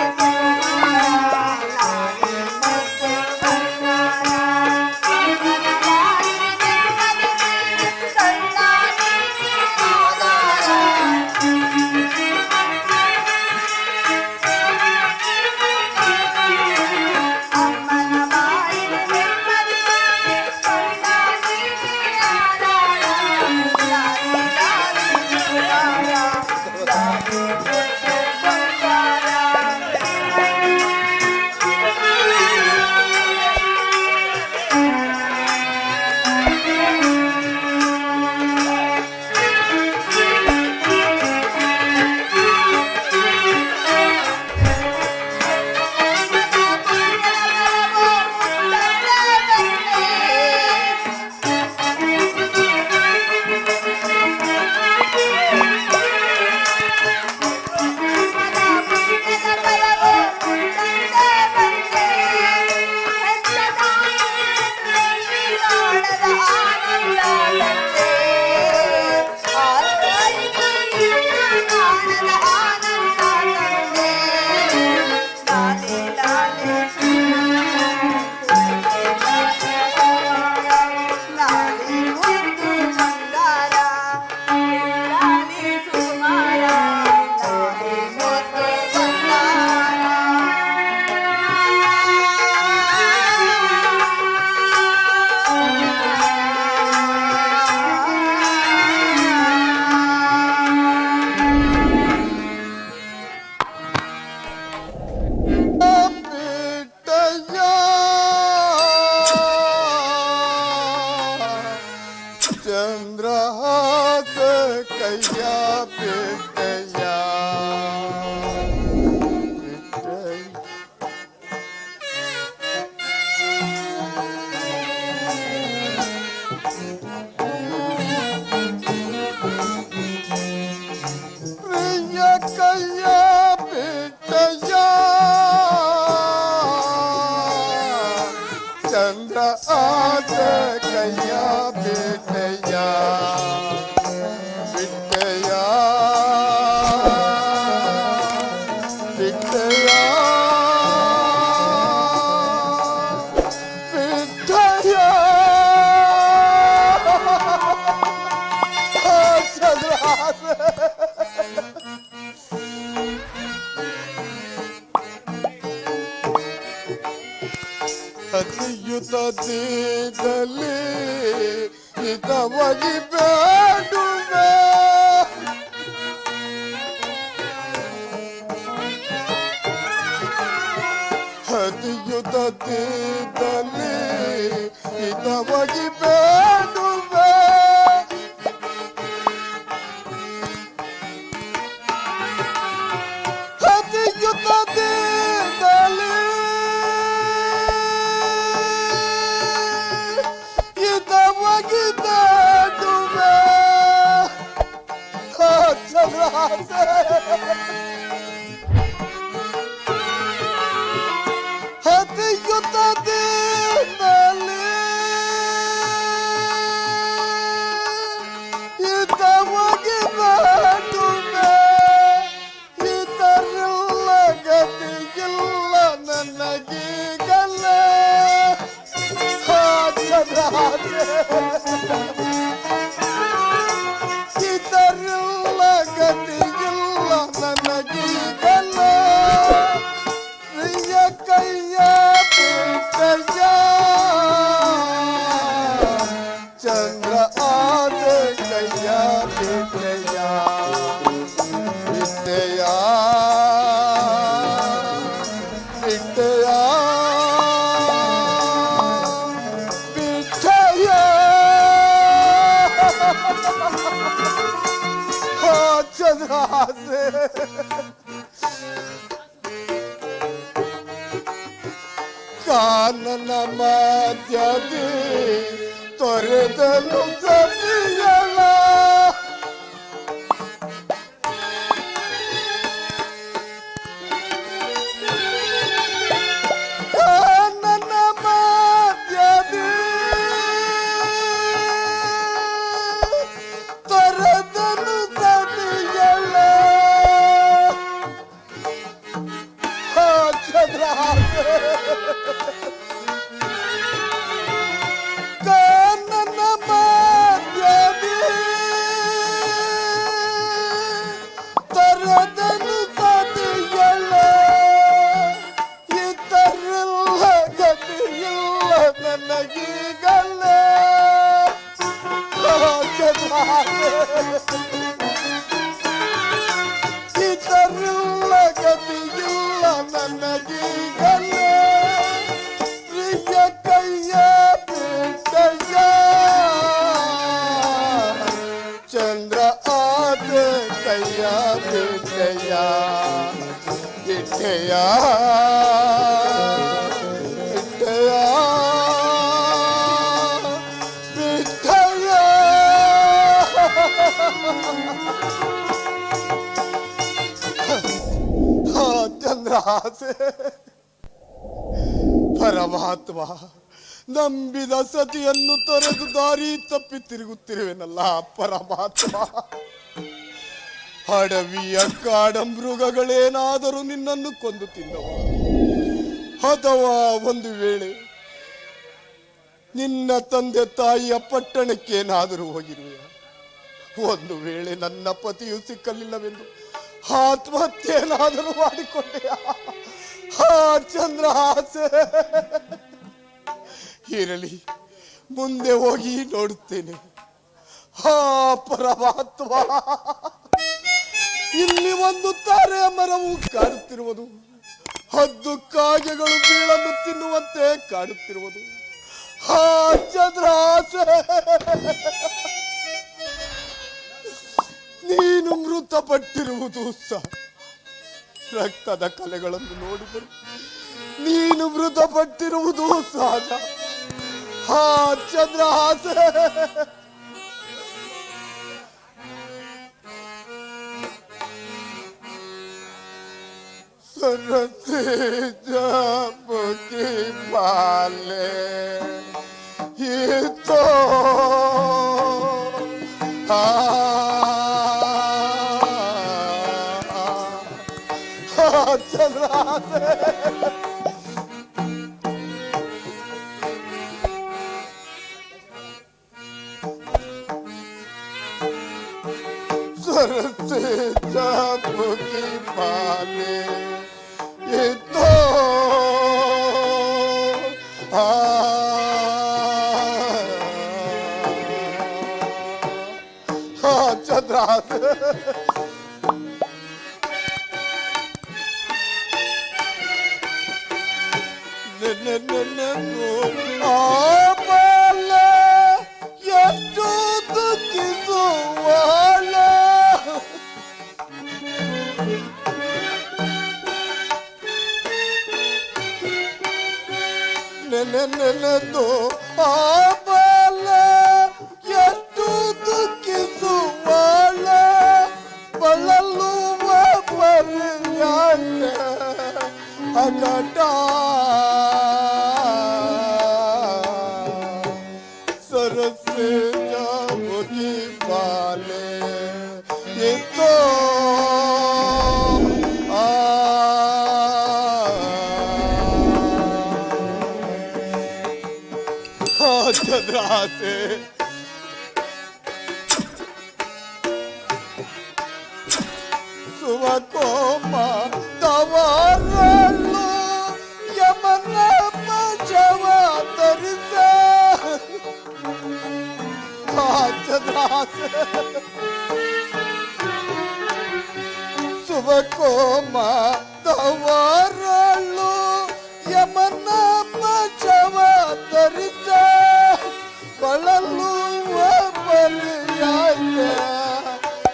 Speaker 5: ಸುಕುಮಾರ, ಲಾಲಿ ಮುದ್ದು ಬಂಗಾರ.
Speaker 2: ಚಂದ್ರಹಾಸ ಕೈಯ ಬಿಟ್ಟಯ್ಯ ಪ್ರಿಯ ಕೈಯ ಬಿಟ್ಟಯ್ಯ ಚಂದ್ರ ಆದ ಕೈಯ ಬಿಟ್ಟಯ್ಯ ಬಿಟ್ಟಯ್ಯ ಬಿಟ್ಟಯ್ಯ ಬಿಟ್ಟಯ್ಯ ತದ್ದಿದ್ದಲ್ಲಿ ಹಿತವಾಗಿ ಬೇಡುವೆ ಹದಿಯುತದ್ದಿದ್ದಲ್ಲಿ ಹಿತವಾಗಿ ಬೇಡುವೆ ಹದಿಯುತದ್ದಿದ್ದಲ್ಲಿ ಹಿತವಾಗಿ ಬೇಡುವೆ ಹತಿಯುತದಲ್ಲಿ ಹಿತವಾಗಿ ಬೇಡುವೆ ಇದರಿಲ್ಲ ಗತಿಯಿಲ್ಲ ನನಗೀಗಲ್ಲ ಇದರಿಲ್ಲ ಗತಿಯಿಲ್ಲ ನನಗೀಗಲ್ಲ ಪ್ರಿಯ ಕೈಯ ಬಿಟ್ಟಯ್ಯ ಚಂದ್ರ ಆದ ಕೈಯ ಬಿಟ್ಟಯ್ಯ ಬಿಟ್ಟಯ್ಯ ಬಿಟ್ಟಯ್ಯ ಬಿಟ್ಟಯ್ಯ ಚಂದ್ರ ಆಸೆ ಕಾನನ ಮಧ್ಯದಿ ತೊರೆದನು ಸತಿಯಳ ಕಾನನ ಮಧ್ಯದಿ ತೊರೆದನು ಸತಿಯಳ ಚಂದ್ರ ಕಾನನ ಮಧ್ಯದಿ ತರದನು ಸತಿಯಳ ಇತರಿಲ್ಲ ಗತಿಯಿಲ್ಲ ನನಗೀಗಲ್ಲ ಇತರಿಲ್ಲ ಗತಿಯಿಲ್ಲ ನನಗೀಗಲ್ಲ ಪ್ರಿಯ ಕೈಯ ಬಿಟ್ಟಯ್ಯ ಚಂದ್ರ ಆದ ಕೈಯ ಬಿಟ್ಟಯ್ಯ ಬಿಟ್ಟಯ್ಯ ಬಿಟ್ಟಯ್ಯ ಬಿಟ್ಟಯ್ಯ ಚಂದ್ರ ಆಸೆ ಪರಮಾತ್ಮ ನಂಬಿದ ಸತಿಯನ್ನು ತೊರೆದು ದಾರಿ ತಪ್ಪಿ ತಿರುಗುತ್ತಿರುವೆನಲ್ಲ ಪರಮಾತ್ಮ ಅಡವಿಯ ಕಾಡ ಮೃಗಗಳೇನಾದರೂ ನಿನ್ನನ್ನು ಕೊಂದು ತಿನ್ನವ ಅಥವಾ ಒಂದು ವೇಳೆ ನಿನ್ನ ತಂದೆ ತಾಯಿಯ ಪಟ್ಟಣಕ್ಕೇನಾದರೂ ಹೋಗಿರುವೆಯ ಒಂದು ವೇಳೆ ನನ್ನ ಪತಿಯು ಸಿಕ್ಕಲಿಲ್ಲವೆಂದು ಆತ್ಮಹತ್ಯೆನಾದರೂ ಮಾಡಿಕೊಂಡೆಯ ಚಂದ್ರ ಆಸೆ ಇರಲಿ ಮುಂದೆ ಹೋಗಿ ನೋಡುತ್ತೇನೆ ಪರಮಾತ್ಮ ಇಲ್ಲಿ ಒಂದು ತಾರೆ ಮರವು ಕಾಡುತ್ತಿರುವುದು ಹದ್ದು ಕಾಗೆಗಳು ಬೀಳನ್ನು ತಿನ್ನುವಂತೆ ಕಾಡುತ್ತಿರುವುದು ಚಂದ್ರ ಆಸೆ ನೀನು ಮೃತಪಟ್ಟಿರುವುದು ಸಹ ರಕ್ತದ ಕಲೆಗಳನ್ನು ನೋಡಿದರು ನೀನು ಮೃತಪಟ್ಟಿರುವುದು ಸಹಜ ಚಂದ್ರ ಆಸೆ सरसे जामुकी पाले ये तो चल रहा है सरसे जामुकी पाले ये तो ರಾಜ ಆಪಲ ಎಷ್ಟು ದುಃಖಿಸುವಳ ನೆನೆದು ಆಪಲ ಎಷ್ಟು ದುಃಖಿಸುವಳ ಬಳಲುವ ಪರ್ಯಾಯ ಅಗಟ सरसे जामुगी पाले ये तो चंद्रा से सुबह को माँ दवारलो यमना पजवा तरसा सुबह को माँ दवारलो यमन पचव तरिಸ ಬಳಲುವ ಪರ್ಯಾಯ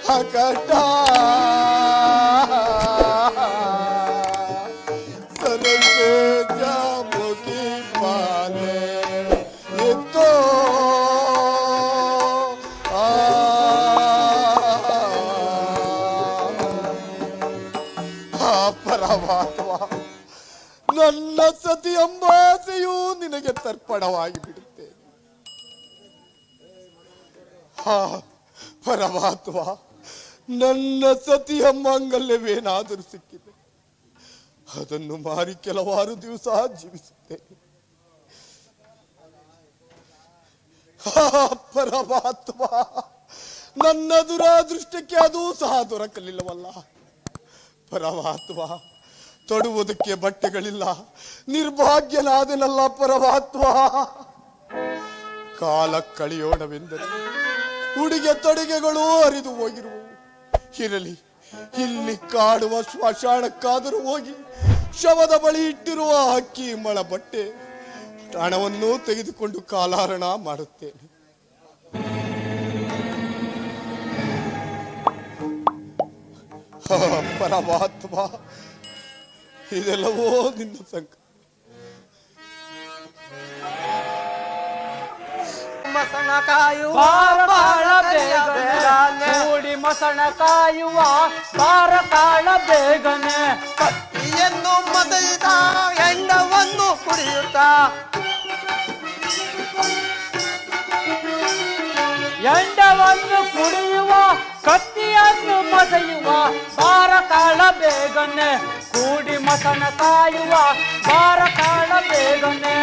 Speaker 2: ಹಕಟ ಸರಸೆ ಜಾಮುಗಿ ಪಾಲೆ ಇತ್ತೋ ಪರಮಾತ್ಮ ನನ್ನ ಸತಿ ಅಂಬಾಸೆಯೂ ನಿನಗೆ ತರ್ಪಣವಾಗಿ ಬಿಡುತ್ತೇನೆ. ಹಾ ಪರಮಾತ್ಮ, ನನ್ನ ಸತಿಯ ಮಾಂಗಲ್ಯವೇನಾದರೂ ಸಿಕ್ಕಿದೆ ಅದನ್ನು ಮಾರಿ ಕೆಲವಾರು ದಿವಸ ಜೀವಿಸುತ್ತೇನೆ. ಪರಮಾತ್ಮ, ನನ್ನ ದುರಾದೃಷ್ಟಕ್ಕೆ ಅದೂ ಸಹ ದೊರಕಲಿಲ್ಲವಲ್ಲ. ಪರಮಾತ್ಮ, ತೊಡುವುದಕ್ಕೆ ಬಟ್ಟೆಗಳಿಲ್ಲ, ನಿರ್ಭಾಗ್ಯನಾದನಲ್ಲ ಪರಮಾತ್ಮ. ಕಾಲ ಕಳೆಯೋಣವೆಂದರೆ ಉಡುಗೆ ತೊಡುಗೆಗಳು ಹರಿದು ಹೋಗಿರುವು. ಇರಲಿ, ಇಲ್ಲಿ ಕಾಡುವ ಶ್ಮಶಾನಕ್ಕಾದರೂ ಹೋಗಿ ಶವದ ಬಳಿ ಇಟ್ಟಿರುವ ಅಕ್ಕಿ ಮಳ ಬಟ್ಟೆ ಹಣವನ್ನು ತೆಗೆದುಕೊಂಡು ಕಾಲಾರಣ ಮಾಡುತ್ತೇನೆ. ಪರಮಾತ್ಮ, ಇದೆಲ್ಲವೋ ನಿನ್ನ ಸಂಕ
Speaker 6: ಮಸಣ ಕಾಯುವ ಬಾಳ ಬೇಗನೆ ಕೂಡಿ ಮಸಣ ಕಾಯುವ ಬಾರ ಕಾಳ ಬೇಗನೆ ಕತ್ತಿಯನ್ನು ಮದೆಯುತ್ತ ಎಂಡವನ್ನು ಕುಡಿಯುತ್ತ ಎಂಡವನ್ನು ಕುಡಿಯುವ ಕತ್ತಿಯನ್ನು ಮಸೆಯುವ ಬಾರ ಕಾಳ ಬೇಗನೆ ಕೂಡಿ ಮಸಣ ಕಾಯುವ ಬಾರ ಕಾಳ ಬೇಗನೆ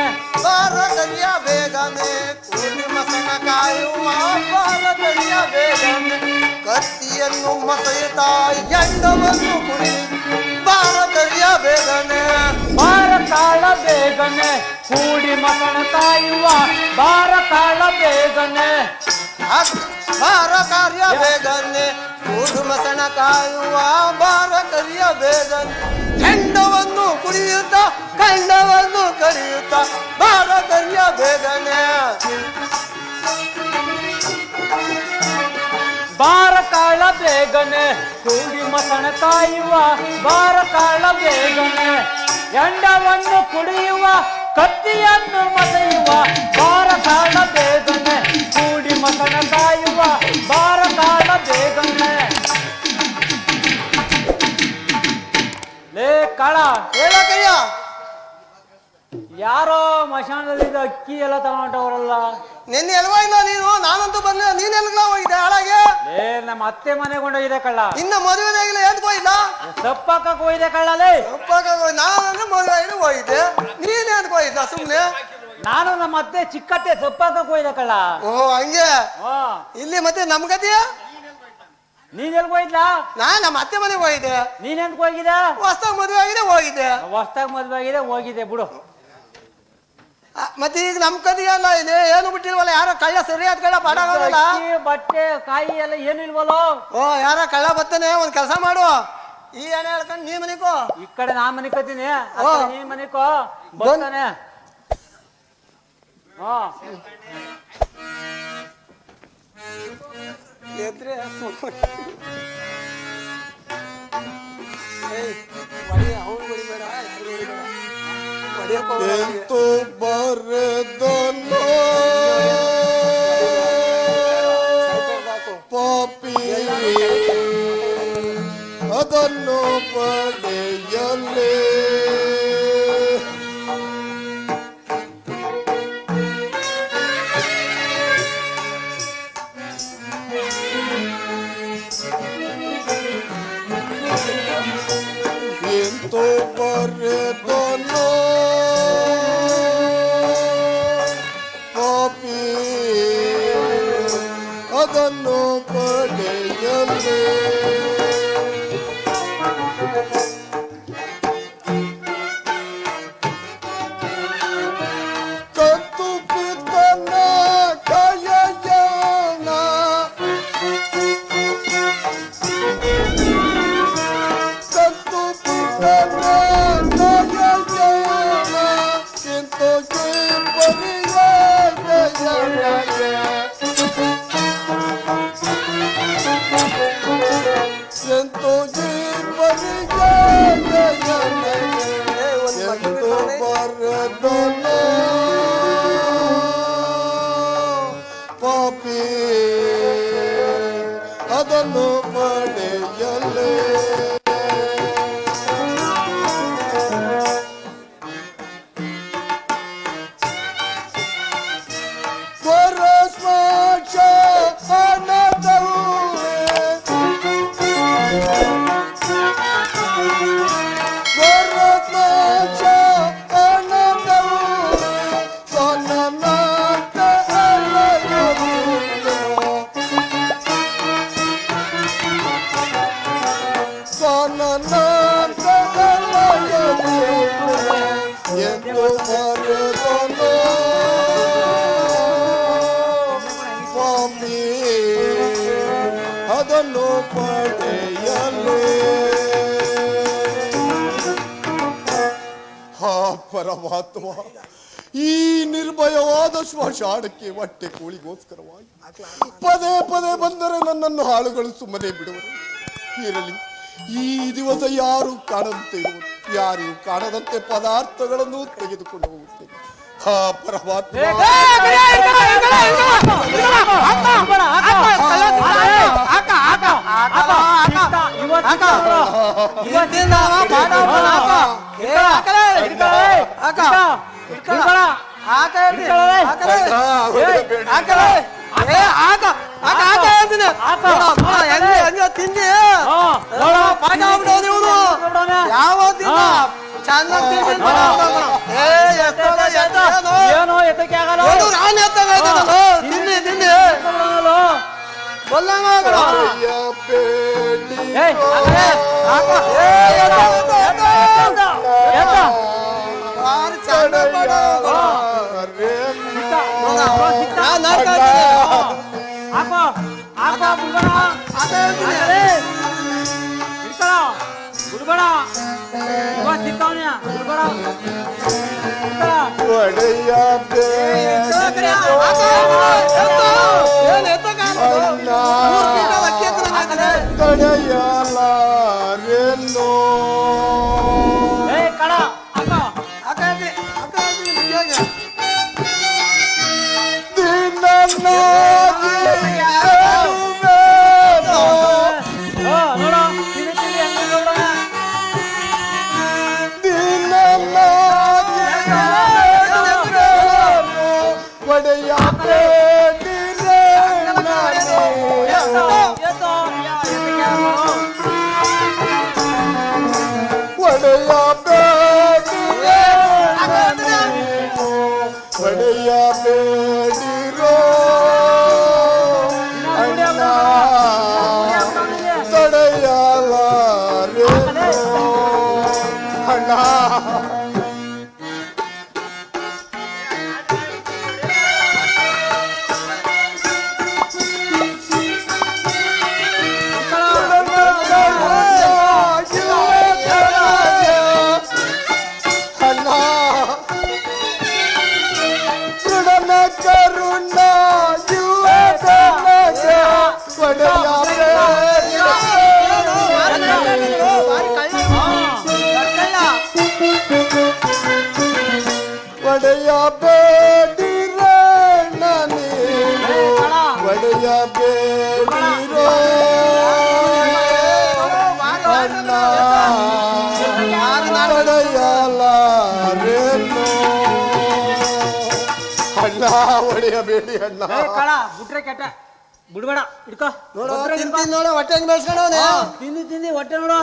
Speaker 6: ಬಾರ ಕರಿಯ ಬೇಗನೆ ಕೂಡಿ ಮಸಣ ಕಾಯುವ ಬಾರ ಕರಿಯ ಬೇಗನೆ ಕತ್ತಿಯನ್ನು ಮಸೆಯುತ್ತ ಎಂಡವನ್ನು ಕುಡಿ ಬಾರ ಕರಿಯ ಬೇಗನೆ ಬಾರ ಕಾಳ ಬೇಗನೆ ಕೂಡಿ ಮಸಣ ಕಾಯುವ ಬಾರ ಕಾಳ ಬೇಗನೆ ಬಾರ ಕಾರ್ಯ ಬೇಗನೆ ಕೂಡು ಮಸಣ ಕಾಯುವ ಬಾರ ಕರಿಯ ಬೇಗನೆ ಹೆಂಡವನ್ನು ಕುಡಿಯುತ್ತ ಕಂಡವನ್ನು ಕಡಿಯುತ್ತ ಬಾರ ಕರಿಯ ಬೇಗನೆ ಬಾರ ಕಾಳ ಬೇಗನೆ ಕೂಡಿ ಮಸಣ ಕಾಯುವ ಬಾರ ಕಾಳ ಬೇಗನೆ ಎಂಡವನ್ನು ಕುಡಿಯುವ ಕತ್ತಿಯನ್ನು ಮಸೆಯುವ ಬಾರ ಕಾಳ ಬೇಗನೆ ಕೂಡಿ ಮಸಣ ಕಾಯುವ ಬಾರ ಕಾಳ ಬೇಗನೆ. ಲೇ ಕಾಳ, ಹೇಳಕಯ್ಯ, ಯಾರೋ ಮಶಾನದಲ್ಲಿ ಅಕ್ಕಿ ಎಲ್ಲ ತಗೊಂಡವರಲ್ಲ.
Speaker 7: ನಿನ್ನೆ ಎಲ್ವಾ ಇಲ್ಲ ನೀನು? ನಾನಂತೂ ಬಂದಿಲ್ಲ. ನೀನ್ ಎಲ್ಗ ಹೋಗಿದ್ದೆ ಹಾಳಾಗೆ?
Speaker 6: ಲೇ, ನಮ್ಮ ಅತ್ತೆ ಮನೆಗೆ ಕೊಂಡೋಗಿದೆ ಕಳ್ಳ.
Speaker 7: ಇನ್ನ ಮದುವೆದಾಗಿಲ್ಲ, ಏನ್ ಹೋಗಿಲ್ಲ?
Speaker 6: ಸಪ್ಪಕ್ಕ ಹೋಗಿದೆ ಕಳ್ಳ. ಲೇ,
Speaker 7: ನಾನು ಮದುವೆ ಹೋಗಿದ್ದೆ, ನೀನ್ ಏನ್ ಹೋಗಿದ್ದ? ಸುಮ್ನೆ
Speaker 6: ನಾನು ನಮ್ಮ ಅತ್ತೆ ಚಿಕ್ಕತ್ತೆ ಸಪ್ಪಕ್ಕ ಹೋಗಿದೆ ಕಳ್ಳ.
Speaker 7: ಓಹೋ, ಹಂಗೆ. ಇಲ್ಲಿ ಮತ್ತೆ ನಮ್ ಗತಿಯ
Speaker 6: ನೀನ್ ಎಲ್ಗ ಹೋಗಿದ್ಲ?
Speaker 7: ನಾನ್ ನಮ್ಮ ಅತ್ತೆ ಮನೆಗೆ ಹೋಗಿದ್ದೆ.
Speaker 6: ನೀನ್ ಎಂತ ಹೋಗಿದ್ದ?
Speaker 7: ಹೊಸ್ತಾಗ ಮದುವೆ ಆಗಿದೆ ಹೋಗಿದ್ದೆ.
Speaker 6: ಹೊಸ್ತಾಗ ಮದ್ವೆ ಆಗಿದೆ ಹೋಗಿದೆ ಬಿಡು.
Speaker 7: ಮತ್ತೆ ಈಗ ನಮ್ ಕದಿ ಅಲ್ಲ ಇದೆ ಏನು ಬಿಟ್ಟಿಲ್ವಲ್ಲ ಯಾರೋ ಕಳ್ಳ ಸರಿಯಾದ ಕಳ್ಳ ಪಾಡಾಗಲ್ಲ.
Speaker 6: ಅಕ್ಕಿ, ಬಟ್ಟೆ ಕಾಯಿ ಎಲ್ಲ ಏನು ಇಲ್ವಲ್ಲೋ?
Speaker 7: ಓ ಯಾರ ಕಳ್ಳ ಬರ್ತಾನೆ, ಒಂದ್ ಕೆಲಸ ಮಾಡು, ಈ ಎಣ್ಣೆ ಹೇಳ್ಕೊಂಡು ನೀ ಮನಿಕೋ,
Speaker 6: ಈ ಕಡೆ ನಾ ಮನಿಕೋತೀನಿ, ನೀ ಮನಿಕೋ. ಬರ್ತಾನೆ. ಹಾ
Speaker 7: ಎದ್ರೆ ಅವನು ಹೊಡಿಬೇಡ, ಯಾರು ಹೊಡಿಬೇಡ,
Speaker 2: ಎಂತೋ ಬರೆದನೋ ಪಾಪಿ ಅದನ್ನು ಪಡೆಯಲೇ. ಎಂತೋ ಬರೆದನೋ ಪಾಪಿ ಅದನ್ನು ಪಡೆಯಲೇ. ಕತ್ತು ಪಿತನ ಕೈಯನ ಕತ್ತು ಪಿತನ ಕೈಯನ ಕಿಂತೋಗೆ ಪರಿಯಾಯ ಎಂತೋಗೆ ಪರಿಯಾಯ ಎಂತೋ ಬರೆದನ ಪಾಪಿ ಅದನ್ನು ಪಡೆಯಲೇ. ಸ್ವರಸ್ಪರ್ಶ ಅನದವೇ ಸ್ವರಸ್ಪರ್ಶ ಅನದವೇ ಸನನಾಥ ಅಲಯವಿಲ್ಲೋ ಸನನಾಥ ಅಲಯವಿಲ್ಲೋ ಎಂದು ಬರೆದನೋ ಪಾಪಿ ಅದನ್ನು ಪಡೆಯಲೇ. ಹಾ ಪರಮಾತ್ಮ, ಈ ನಿರ್ಭಯವಾದ ಶ್ಮಶಾನಕ್ಕೆ ಹೊಟ್ಟೆ ಕೋಳಿಗೋಸ್ಕರವಾಗಿ ಪದೇ ಪದೇ ಬಂದರೆ ನನ್ನನ್ನು ಹಾಳುಗಳು ಸುಮ್ಮನೆ ಬಿಡುವರು. ಇರಲಿ, ಈ ದಿವಸ ಯಾರು ಕಾಣದಂತೆ ಇರುವುದು, ಯಾರಿಗೂ ಕಾಣದಂತೆ ಪದಾರ್ಥಗಳನ್ನು ತೆಗೆದುಕೊಂಡು ಹೋಗುತ್ತೇನೆ. ಹಾ ಪರಮಾತ್ಮ,
Speaker 7: ತಿಂದಿ ಯಾವತ್ತಿನ ಚೆನ್ನಾಗಿ
Speaker 6: ಏನೋ ಎತ್ತಕ್ಕೆ ಆಗಲ್ಲ.
Speaker 7: ತಿನ್ನಿ ತಿನ್ನಿ ಬಲ್ಲಂಗ
Speaker 2: ತಡೆಯಲಾರೆನ್ನೋ ಒಡೆಯ ಬೇಡಿರೋ ಹೊಡೆಯಬೇಡಿರೋ ಅಣ್ಣ ಹೊಡೆಯಲಾರೆನೋ ಅಣ್ಣ ಹೊಡೆಯಬೇಡಿ ಅಣ್ಣ
Speaker 6: ಕಳ ಬಿಟ್ರೆ ಕೆಟ್ಟ ಬಿಡ್ಬೇಡ ಇಡ್ಕೋ
Speaker 7: ನೋಡು ತಿಂತೀನಿ ನೋಡು ಹೊಟ್ಟೆ ಹೆಂಗ್ ಬೆಳ್ಸ್ಕೊಂಡವನೆ
Speaker 6: ತಿಂದಿ ತಿಂದಿ ಹೊಟ್ಟೆ ನೋಡು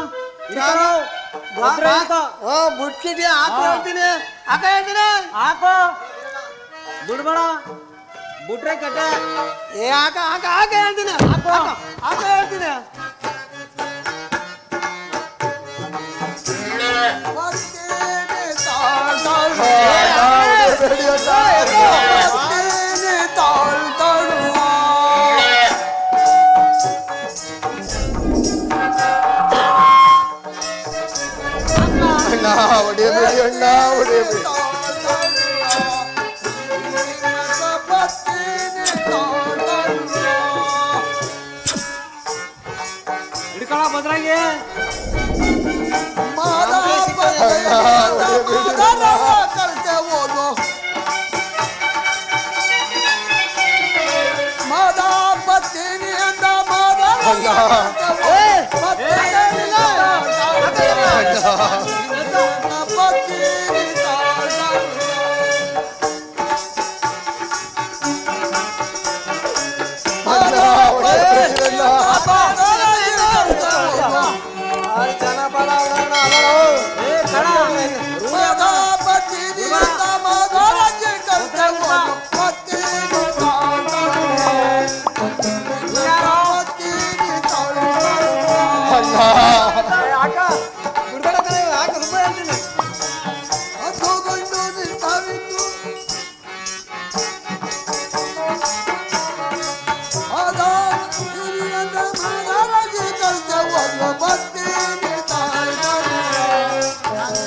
Speaker 7: ಬುಟ್ಕಿದ್ಯ ಹಾಕ ಹೇಳ್ತೀನಿ ಹಾಕ ಹೇಳ್ತೀನಿ
Speaker 6: ಹಾಕೋ ಬಿಡ್ಬೇಡ ಬಿಟ್ರೆ ಕೆಟ್ಟ
Speaker 7: ಏ ಹಾಕ ಹಾಕ ಹಾಕ ಹೇಳ್ತೀನಿ ಹಾಕೋ ಹಾಕ ಹೇಳ್ತೀನಿ
Speaker 2: ಹೊಡೆಯಬೇಡಿ ಅಣ್ಣ ಹೊಡೆಯಬೇಡಿ
Speaker 6: ಹಿಡ್ಕೊಳ ಬದ್ರಾಗಿ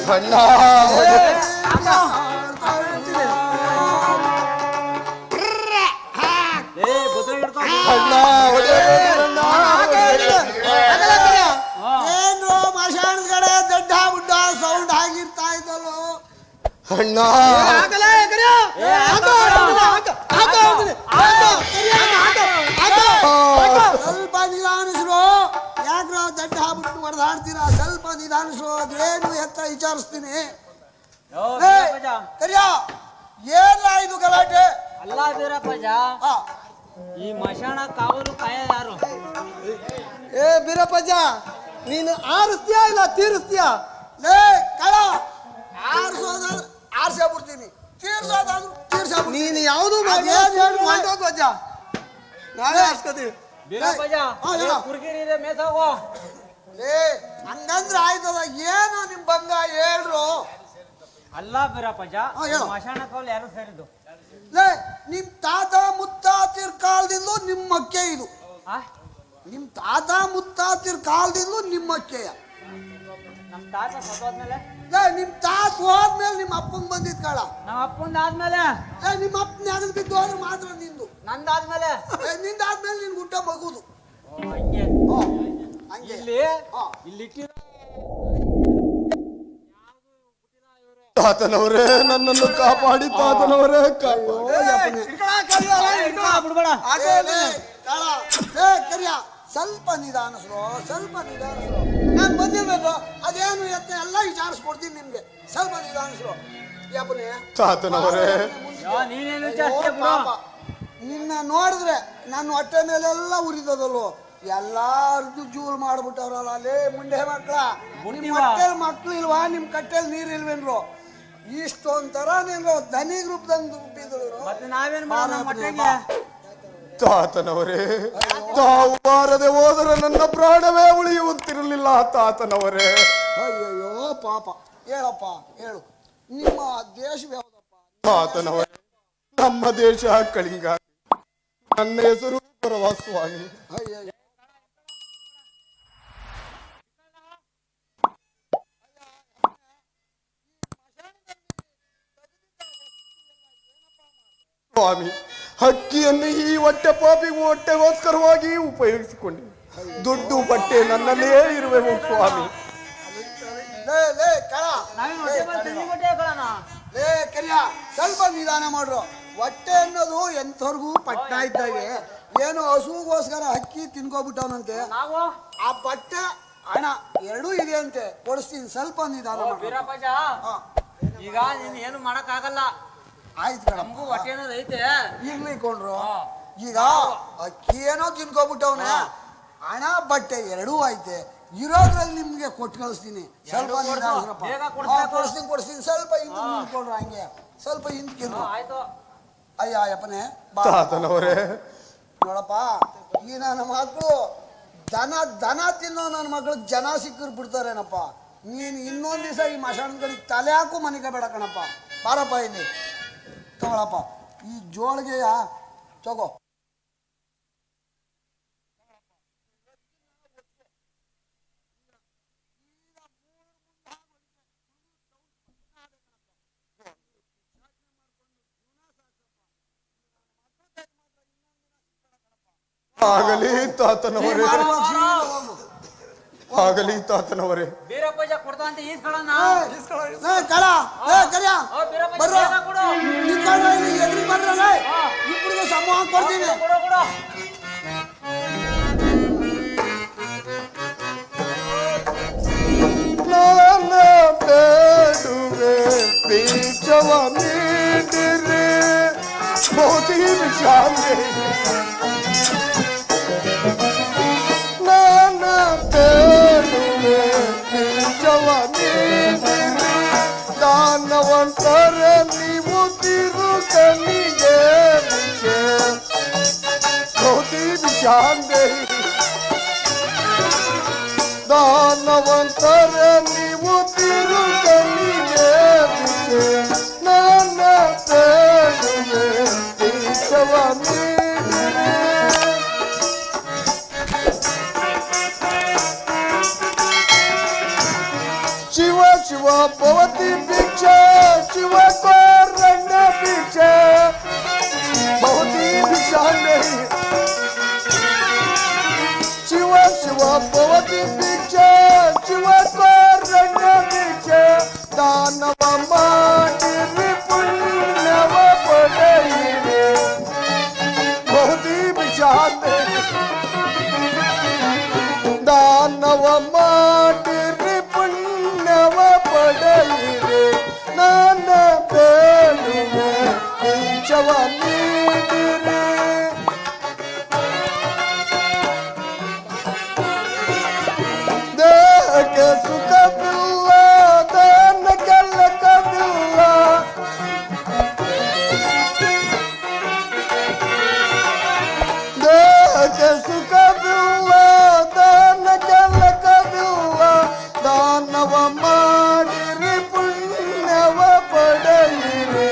Speaker 2: ಅಣ್ಣ ಅಣ್ಣ
Speaker 7: ಏನ್ರೋ ಮಶಾಣದ ಕಡೆ ದೊಡ್ಡ ಬುಡ್ಡ ಸೌಂಡ್ ಆಗಿರ್ತಾ ಇದ್ದಲ್ಲೋ
Speaker 2: ಅಣ್ಣ
Speaker 7: ಸ್ವಲ್ಪ ನಿಧಾನಿಸ್ರು ಯಾಕ್ರೋ ದಡ್ಡ ಹಾಬಿಟ್ಟು ಹೊಡೆದಾಡ್ತೀರಾ ಸ್ವಲ್ಪ ನಿಧಾನಿಸ್ರು ಅದೇನು ಎತ್ತ ವಿಚಾರಿಸ್ತೀನಿ ಕರಿಯ ಏನ ಇದು ಗಲಾಟೆ
Speaker 6: ಅಲ್ಲ ಬೀರಪ್ಪಜ
Speaker 7: ಆ,
Speaker 6: ಈ ಮಶಾಣ ಕಾವಲು ಕಾಯ ಯಾರು
Speaker 7: ಏ ಬೀರಪ್ಪಜ್ಜ ನೀನು ಆರಿಸ್ತೀಯಾ ಇಲ್ಲ ತೀರಿಸ್ತೀಯಾ ಲೇ ಕಳ ಆರಿಸೋದಾದ್ರೆ ಆರಿಸೇ ಬಿಡ್ತೀನಿ ತೀರ್ಸೋದಾದ್ರು ತೀರ್ಸ ನೀನು ಯಾವುದು ಹೊಂಟೋಗ್ವಜ್ಜ ನಾವೇ ಆರಿಸ್ಕೋತೀವಿ
Speaker 6: ಬೀರಪ್ಪಜ ಕುರ್ಗಿರಿ ಇದೆ ಮೇಸೋಗೋ
Speaker 7: ಲೇ ಹಂಗಂದ್ರೆ ಆಯ್ತದ ಏನು ನಿಮ್ ಬಂಗ ಹೇಳ್ರು
Speaker 6: ಅಲ್ಲ ಬೀರಪ್ಪಜ
Speaker 7: ಹೇಳು.
Speaker 6: ಮಶಾಣ ಕಾವಲು ಯಾರು ಸೇರಿದ್ದು
Speaker 7: ಲೇ ನಿಮ್ ತಾತ ಮುತ್ತಾತಿರ್ ಕಾಲದಿಂದಲೂ ನಿಮ್ಮ ಅಕ್ಕೆ ಇದು
Speaker 6: ಆ
Speaker 7: ನಿಮ್ ತಾತ ಮುತ್ತಾತಿರ್ ಕಾಲದಿಂದಲೂ ನಿಮ್ಮ ಅಕ್ಕೆಯ
Speaker 6: ನಮ್ ತಾತ ಸತ್ತೋದ್ಮೇಲೆ
Speaker 7: ಲೇ ನಿಮ್ ತಾತ ಹೋದ್ಮೇಲೆ ನಿಮ್ಮ ಅಪ್ಪಂಗ್ ಬಂದಿದ್ ಕಾಳ
Speaker 6: ನಮ್ಮ ಅಪ್ಪಂದ ಆದ್ಮೇಲೆ
Speaker 7: ಏ ನಿಮ್ಮ ಅಪ್ಪನ ನೆಗದ್ ಬಿದ್ದು ಹೋದ್ರೆ ಮಾತ್ರ ನಿಂದು
Speaker 6: ನಂದಾದ್ಮೇಲೆ
Speaker 7: ನಿಂದಾದ್ಮೇಲೆ ನಿನ್ ಗುಟ್ಟ ಬಗುದು
Speaker 6: ಹಂಗೆ
Speaker 7: ಹಂಗೆ
Speaker 6: ಇಲ್ಲಿ
Speaker 7: ಹಾ.
Speaker 6: ಇಲ್ಲಿ ಇಟ್ಟಿರೋ
Speaker 2: ತಾತನವರೇ ನನ್ನನ್ನು ಕಾಪಾಡಿ ತಾತನವರೇ
Speaker 6: ಬಿಡ್ಬೇಡ
Speaker 7: ಕರಿಯ ಸ್ವಲ್ಪ ನಿಧಾನಿಸ್ರು ಸ್ವಲ್ಪ ನಿಧಾನಿಸ್ರು ನಾನು ಬಂದಿರ್ಬೇಕು ಅದೇನು ಎತ್ತ ಎಲ್ಲ ವಿಚಾರಿಸ್ಕೊಡ್ತೀನಿ ನಿಮ್ಗೆ ಸ್ವಲ್ಪ ನಿಧಾನಿಸ್ರು ಯಪ್ಪನೇ
Speaker 2: ತಾತನವರೇ
Speaker 6: ನೀನೇನು
Speaker 7: ಪಾಪ ನಿನ್ನ ನೋಡಿದ್ರೆ ನನ್ನ ಹೊಟ್ಟೆ ಮೇಲೆಲ್ಲ ಉರಿದದಲ್ವ ಎಲ್ಲಾರ್ದು ಜೂಲ್ ಮಾಡ್ಬಿಟ್ಟವ್ರಲ್ಲ ಅಲ್ಲೇ ಮುಂಡೆ ಮಕ್ಕಳ ನಿಮ್ಮ ಹೊಟ್ಟೆಲ್ ಮಕ್ಳು ಇಲ್ವಾ ನಿಮ್ ಕಟ್ಟೆಲ್ ನೀರ್ ಇಲ್ವೇನ್ರು ಇಷ್ಟೊಂಥರ ನೀನು ಧನಿಗ್ ರೂಪದಂಗ್ ರೂಪಿದ್ರು
Speaker 6: ಮತ್ತೆ ನಾವೇನ್ ಮಾಡೋಣ ಮಟ್ಟಿಗೆ
Speaker 2: ತಾತನವರೇ ತಾವು ಬಾರದೆ ಹೋದರೆ ನನ್ನ ಪ್ರಾಣವೇ ಉಳಿಯುವಂತಿರಲಿಲ್ಲ ತಾತನವರೇ
Speaker 7: ಅಯ್ಯಯ್ಯೋ ಪಾಪ ಹೇಳಪ್ಪ ಹೇಳು ನಿಮ್ಮ ದೇಶ ಯಾವ್ದಪ್ಪ
Speaker 2: ತಾತನವರೇ ನಮ್ಮ ದೇಶ ಕಳಿಂಗ ನನ್ನ ಹೆಸರು ಪರವಾಸ್ವಾಮಿ
Speaker 7: ಅಯ್ಯಯ್ಯೋ
Speaker 2: ಸ್ವಾಮಿ ಹಕ್ಕಿಯನ್ನು ಈ ಹೊಟ್ಟೆ ಪಾಪಿಗೂ ಹೊಟ್ಟೆಗೋಸ್ಕರವಾಗಿ ಉಪಯೋಗಿಸಿಕೊಂಡೆ ದುಡ್ಡು ಬಟ್ಟೆ ನನ್ನಲ್ಲೇ ಇರುವೆವು ಸ್ವಾಮಿ
Speaker 7: ಲೇ ಕಳ
Speaker 6: ನಾವೇನು ಹೊಟ್ಟೆ ಬಂದು ತಿಂಡಿ ಕೊಟ್ಟೆ ಕಳನ
Speaker 7: ಲೇ ಕರಿಯ ಸ್ವಲ್ಪ ನಿಧಾನ ಮಾಡ್ರು ಹೊಟ್ಟೆ ಅನ್ನೋದು ಎಂಥವ್ರಿಗೂ ಪಟ್ಟ ಇದ್ದಾಗೆ. ಏನು ಹಸುಗೋಸ್ಕರ ಅಕ್ಕಿ ತಿನ್ಕೋಬಿಟ್ಟವನಂತೆ.
Speaker 6: ನಾವು
Speaker 7: ಆ ಬಟ್ಟೆ ಹಣ ಎರಡೂ ಇದೆ ಅಂತೆ, ಕೊಡಿಸ್ತೀನಿ, ಸ್ವಲ್ಪ ನಿಧಾನ ಮಾಡು.
Speaker 6: ವೀರಪ್ಪಜ
Speaker 7: ಹಾ,
Speaker 6: ಈಗ ನೀನ್ ಏನು ಮಾಡಕ್ ಆಗಲ್ಲ,
Speaker 7: ಆಯ್ತು ಕಣಪ್ಪ.
Speaker 6: ನಮಗೂ ಹೊಟ್ಟೆ ಅನ್ನೋದು ಐತೆ.
Speaker 7: ಈಗ್ಲೇ ಕೊಂಡ್ರು. ಈಗ ಅಕ್ಕಿ ಏನೋ ತಿನ್ಕೋಬಿಟ್ಟವನೆ, ಹಣ ಬಟ್ಟೆ ಎರಡೂ ಐತೆ. ಇರೋದ್ರಲ್ಲಿ ನಿಮ್ಗೆ ಕೊಟ್ಟು ಕಳಿಸ್ತೀನಿ, ಸ್ವಲ್ಪ ನಿಧಾನಪ್ಪ.
Speaker 6: ಬೇಗ ಕೊಡ್ಬೇಕು.
Speaker 7: ಕೊಡಿಸ್ತೀನಿ, ಸ್ವಲ್ಪ ಹಿಂದೆ ನಿಂತ್ಕೊಂಡ್ರು, ಹಂಗೆ ಸ್ವಲ್ಪ ಹಿಂದ್ಕಿರು.
Speaker 6: ಆಯ್ತು.
Speaker 7: ಅಯ್ಯಪ್ಪನೇ ಬಾ.
Speaker 2: ತಾತನವರೇ,
Speaker 7: ನೋಡಪ್ಪ, ಈ ನನ್ನ ಮಕ್ಕಳು ದನ ತಿನ್ನೋ ನನ್ನ ಮಕ್ಳಿಗೆ ಜನ ಸಿಕ್ಕರು ಬಿಡ್ತಾರೇನಪ್ಪ. ನೀನು ಇನ್ನೊಂದು ದಿವಸ ಈ ಮಶಾನ ಕಡೆಗೆ ತಲೆ ಹಾಕು ಮನೆಗೆ ಬೇಡ ಕಣಪ್ಪ. ಬಾರಪ್ಪ ಇಲ್ಲಿ ತಗೊಳಪ್ಪ, ಈ ಜೋಳಿಗೆಯ ತಗೋ.
Speaker 2: ಆಗಲಿ ತಾತನವರೇ, ಆಗಲಿ ತಾತನವರೇ.
Speaker 6: ವೀರಪ್ಪಜ ಕೊಡ್ತಾ ಅಂತ ಈಸ್ಕೊಳ್ಳೋಣ.
Speaker 7: ಇಬ್ಬರಿಗೂ ಸಮೂಹ ಕೊಡ್ತೀನಿ.
Speaker 6: ಕೊಡು ಕೊಡು.
Speaker 2: ನನ್ನ ಬೇಡುವೆ ಬೀಜವ ನೀಡಿರೆ ಮೋದಿ ಶಾಲೆ. ನನ್ನ ಬೇಡುವೆ ಬೀಜವ ನೀಡಿರೆ ದಾನವಂತರ ನೀವು ತಿರುಗನಿಗೆ ಮೋದಿ ಶಾಲೆ. ದಾನವಂತರ ನೀವು ತಿರುಗಲಿಗೆ ನನ್ನ ಬೇಡುವೆ ದೇಶವ ನೀಡಿರೆ. ಶಿವ ಶಿವ ಭವತಿ ಭಿಕ್ಷಾ, ಶಿವ ಕಾರಣ್ಯ ಭಿಕ್ಷಾ, ಭವತಿ ಭಿಕ್ಷಾ नहीं. ಶಿವ ಶಿವ ಭವತಿ ಭಿಕ್ಷಾ, ಶಿವ ಕಾರಣ್ಯ ಭಿಕ್ಷಾ, ದಾನವ ಮಾಡಿರಿ ಪುಣ್ಯವ ಪಡೆಯಿರಿ ಭವತಿ ಭಿಕ್ಷಾ नहीं. ದಾನವ ಮಾಡಿರಿ ಪುಣ್ಯವ ಪಡೆಯಿರಿ ನನ್ನ ಬೇಡುವೆ ಭಿಕ್ಷವ ನೀಡಿರಿ. ದೇಹಕ್ಕೆ ಸುಖವಿಲ್ಲ, ದಾನ ಕಲ್ಲಕವಿಲ್ಲ. ದೇಹಕ್ಕೆ ಸುಖವಿಲ್ಲ, ದಾನ ಕಲ್ಲಕವಿಲ್ಲ. ದಾನವ ಮಾಡಿರಿ ಪುಣ್ಯವ ಪಡೆಯಿರಿ.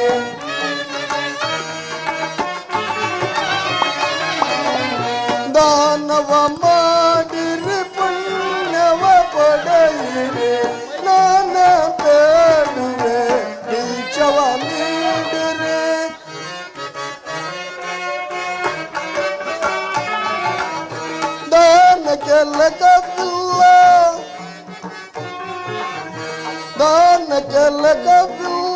Speaker 2: ದಾನವ ಮಾಡಿರಿ ಪುಣ್ಯವ ಪಡೆಯಿರಿ ನನ್ನ ಬೇಡುವೆ ಬೀಜವ ನೀಡಿರಿ. ದಾನಕ್ಕೆ ಲೆಕ್ಕವಿಲ್ಲ, ದಾನಕ್ಕೆ ಲೆಕ್ಕವಿಲ್ಲ.